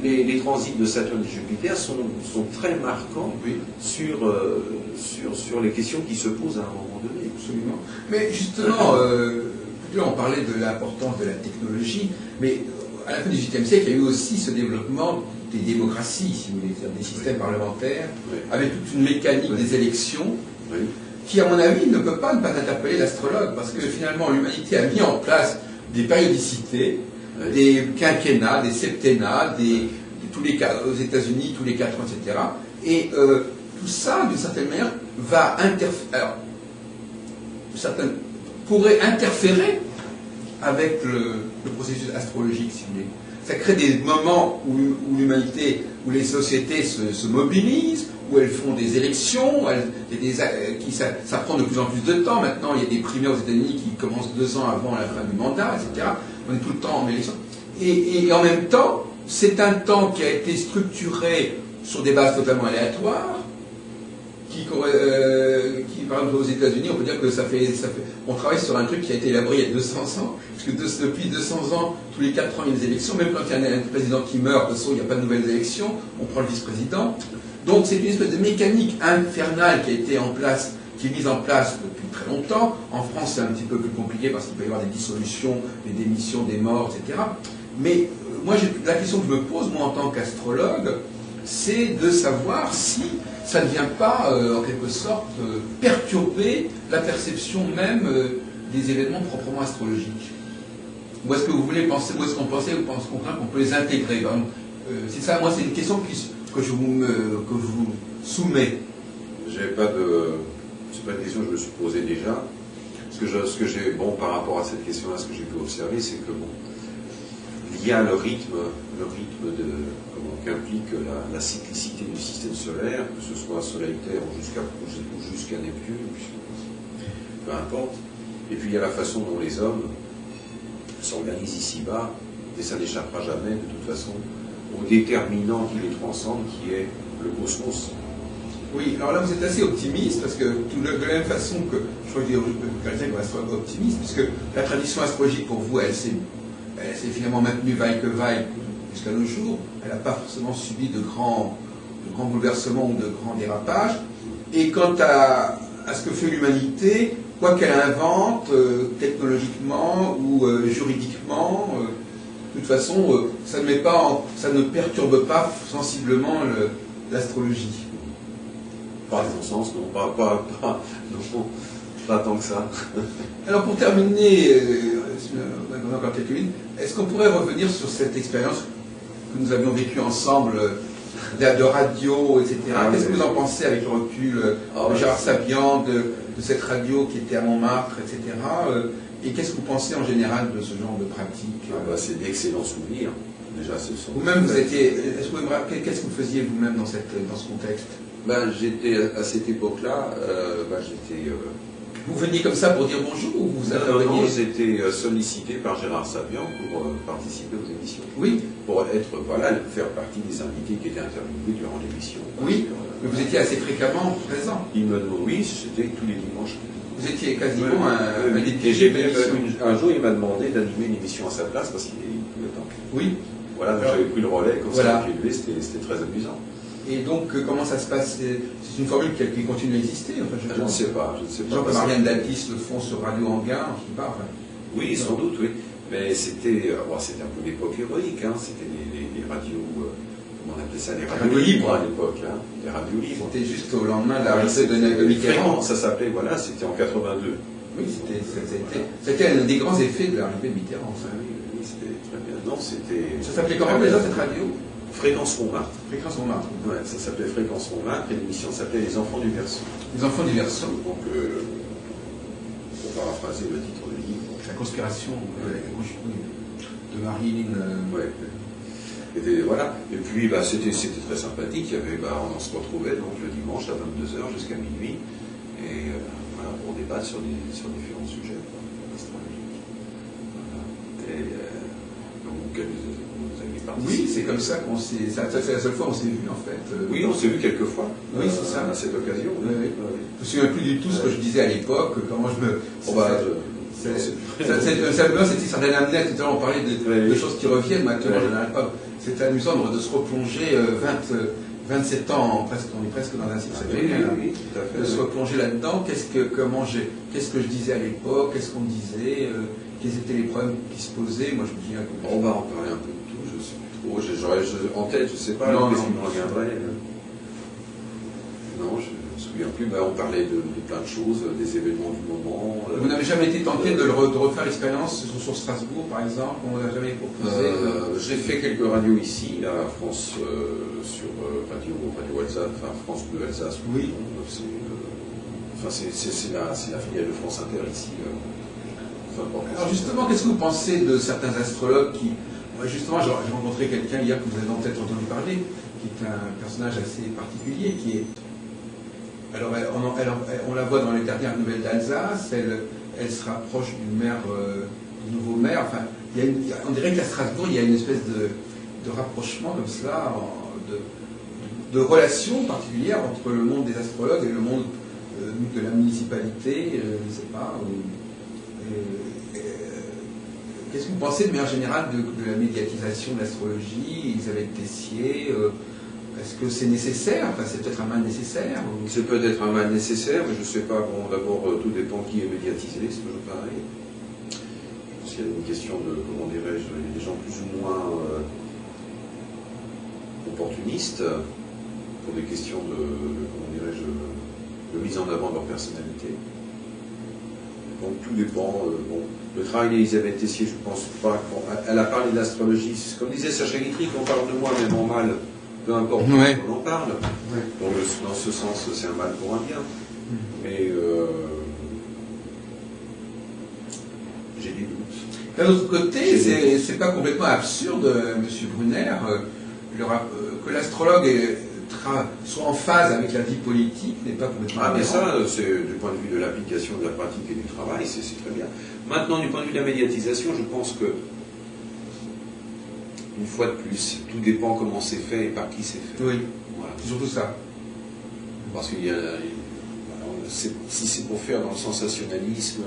les transits de Saturne et Jupiter sont très marquants sur les questions qui se posent à un moment donné. Absolument. Mais justement, là on parlait de l'importance de la technologie, mais à la fin du XVIIIe siècle, il y a eu aussi ce développement des démocraties, si vous voulez, des systèmes parlementaires, avec toute une mécanique des élections, qui, à mon avis, ne peut pas ne pas interpeller l'astrologue, parce que finalement, l'humanité a mis en place des périodicités, des quinquennats, des septennats, aux États-Unis, tous les 4 ans, etc. Et tout ça, d'une certaine manière, pourrait interférer avec le processus astrologique, si vous voulez. Ça crée des moments où l'humanité, où les sociétés se mobilisent, où elles font des élections, ça prend de plus en plus de temps. Maintenant, il y a des primaires aux États-Unis qui commencent 2 ans avant la fin du mandat, etc. On est tout le temps en élection. Et en même temps, c'est un temps qui a été structuré sur des bases totalement aléatoires, qui par exemple aux États-Unis, on peut dire que on travaille sur un truc qui a été élaboré il y a 200 ans, puisque depuis 200 ans, tous les 4 ans, il y a des élections, même quand il y a un président qui meurt, de toute façon, il n'y a pas de nouvelles élections, on prend le vice-président. Donc c'est une espèce de mécanique infernale qui a été qui est mise en place depuis très longtemps. En France, c'est un petit peu plus compliqué parce qu'il peut y avoir des dissolutions, des démissions, des morts, etc. Mais moi, la question que je me pose, moi, en tant qu'astrologue, c'est de savoir si ça ne vient pas, en quelque sorte, perturber la perception même des événements proprement astrologiques. Où est-ce que vous voulez penser, où est-ce qu'on pensait, ou pense qu'on craint qu'on peut les intégrer? C'est ça, moi, c'est une question que je vous soumets. C'est pas une question que je me suis posée déjà. Ce que j'ai, par rapport à cette question-là, ce que j'ai pu observer, c'est que il y a le rythme qu'implique la cyclicité du système solaire, que ce soit Soleil-Terre ou jusqu'à Neptune, peu importe. Et puis il y a la façon dont les hommes s'organisent ici-bas, et ça n'échappera jamais de toute façon au déterminant qui les transcende, qui est le cosmos. Oui, alors là vous êtes assez optimiste, parce que de la même façon que, je crois que quelqu'un qui reste optimiste, puisque la tradition astrologique pour vous, elle s'est finalement maintenue vaille que vaille jusqu'à nos jours, elle n'a pas forcément subi de grands bouleversements ou de grands dérapages, et quant à ce que fait l'humanité, quoi qu'elle invente, technologiquement ou juridiquement, de toute façon, ça ne perturbe pas sensiblement l'astrologie. Pas dans ce sens, non, pas tant que ça. Alors pour terminer, on a encore quelques minutes, est-ce qu'on pourrait revenir sur cette expérience que nous avions vécue ensemble de radio, etc. Qu'est-ce que vous en pensez avec le recul de Gérard Sapian, de cette radio qui était à Montmartre, etc. Et qu'est-ce que vous pensez en général de ce genre de pratique? C'est d'excellents souvenirs. Déjà, ce sont. Vous-même, qu'est-ce que vous faisiez vous-même dans ce contexte? J'étais à cette époque-là, Vous veniez comme ça pour dire bonjour ou vous interveniez? Non, j'étais sollicité par Gérard Sapian pour participer aux émissions. Oui. Pour faire partie des invités qui étaient interviewés durant l'émission. Oui. Mais vous étiez assez fréquemment présent. Oui, j'étais tous les dimanches. Vous étiez quasiment un député de l'émission. Un jour, il m'a demandé d'animer une émission à sa place parce qu'il pouvait pas. Oui. Voilà, donc j'avais pris le relais comme ça, c'était très amusant. Et donc, comment ça se passe? C'est une formule qui continue à exister? Enfin, je ne sais pas. Genre que Marianne Datis le font sur Radio Anguin, je ne sais pas. Enfin. Oui, sans doute, oui. Mais c'était un peu l'époque héroïque. Hein. C'était les radios, comment on appelait ça, les radios libres à l'époque. Hein. Les radios libres. C'était juste au lendemain de l'arrivée de Mitterrand. Ça s'appelait, c'était en 82. Oui, c'était un des grands effets de l'arrivée de Mitterrand. Enfin, oui, c'était très bien. Non, c'était. Ça s'appelait comment déjà cette radio? Fréquence Montmartre. Fréquence Montmartre. Ouais, ça s'appelait Fréquence Montmartre et l'émission s'appelait Les Enfants du Verseau. Les Enfants du Verseau. Donc, pour paraphraser le titre du livre. La conspiration de Marilyn. Voilà. Et puis, c'était très sympathique. Il y avait, on se retrouvait donc le dimanche à 22h jusqu'à minuit et pour débattre sur différents sujets astrologiques. Voilà. Et donc, oui, c'est comme ça qu'on s'est. C'est la seule fois qu'on s'est vu en fait. Oui, on s'est vu quelques fois. Oui, c'est ça. À cette occasion. Oui. Je me souviens plus du tout ce que je disais à l'époque, comment je me. C'était ça amenait, tout à l'heure on parlait de choses qui reviennent, maintenant je n'arrive pas. C'est amusant de se replonger 27 ans, on est presque dans un cycle de se replonger là-dedans. Qu'est-ce que je disais à l'époque, qu'est-ce qu'on disait, quels étaient les problèmes qui se posaient. Moi je me dis on va en parler un peu de tout, je sais plus trop. En tête, je ne sais pas, qu'est-ce qui me reviendrait. Non, je ne me souviens plus. On parlait de plein de choses, des événements du moment. Vous n'avez jamais été tenté de refaire l'expérience sur Strasbourg, par exemple? On ne l'a jamais proposé? J'ai fait quelques radios ici, à France, sur Radio Alsace, enfin France Bleu Alsace. Oui. C'est la filiale de France Inter ici. Alors justement, qu'est-ce que vous pensez de certains astrologues qui... Justement, j'ai rencontré quelqu'un hier que vous avez peut-être entendu parler, qui est un personnage assez particulier, qui est... Alors, on la voit dans les dernières nouvelles d'Alsace, elle se rapproche du nouveau maire. Enfin, on dirait qu'à Strasbourg, il y a une espèce de rapprochement comme cela, de relations particulières entre le monde des astrologues et le monde de la municipalité, je ne sais pas. Qu'est-ce que vous pensez de manière générale de la médiatisation de l'astrologie, Elisabeth Tessier? Est-ce que c'est nécessaire? Enfin, c'est peut-être un mal nécessaire. C'est peut-être un mal nécessaire, mais je ne sais pas. Bon, d'abord, tout dépend qui est médiatisé, c'est toujours pareil. Parce qu'il y a une question de, comment dirais-je, des gens plus ou moins opportunistes pour des questions comment dirais-je, de mise en avant de leur personnalité. Donc tout dépend. Le travail d'Elisabeth Tessier, je ne pense pas. Elle a parlé d'astrologie. Comme disait Sacha Guitry, qu'on parle de moi, même en mal. Peu importe on en parle. Donc, dans ce sens, c'est un mal pour un bien. Mais j'ai des doutes. D'un autre côté, c'est pas complètement absurde, M. Brunner, que l'astrologue soit en phase avec la vie politique n'est pas complètement Ah, mais aberrant. ça, c'est du point de vue de l'application de la pratique et du travail, c'est très bien. Maintenant, du point de vue de la médiatisation, je pense que, une fois de plus, tout dépend comment c'est fait et par qui c'est fait. Oui, Voilà. c'est surtout ça. Parce qu'il y a, si c'est pour faire dans le sensationnalisme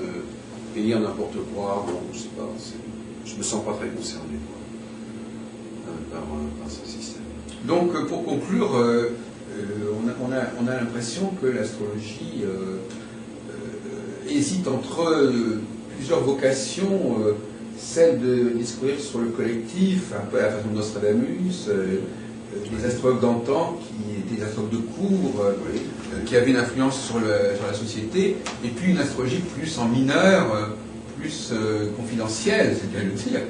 et lire n'importe quoi, bon, je sais pas, je me sens pas très concerné par ce système. Donc, pour conclure, on a l'impression que l'astrologie hésite entre plusieurs vocations, celle de discourir sur le collectif, un peu à la façon de Nostradamus, des astrologues d'antan qui étaient des astrologues de cour, qui avaient une influence sur la société, et puis une astrologie plus en mineur, plus confidentielle, c'est bien le dire,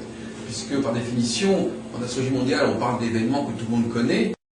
puisque par définition, en astrologie mondiale, on parle d'événements que tout le monde connaît,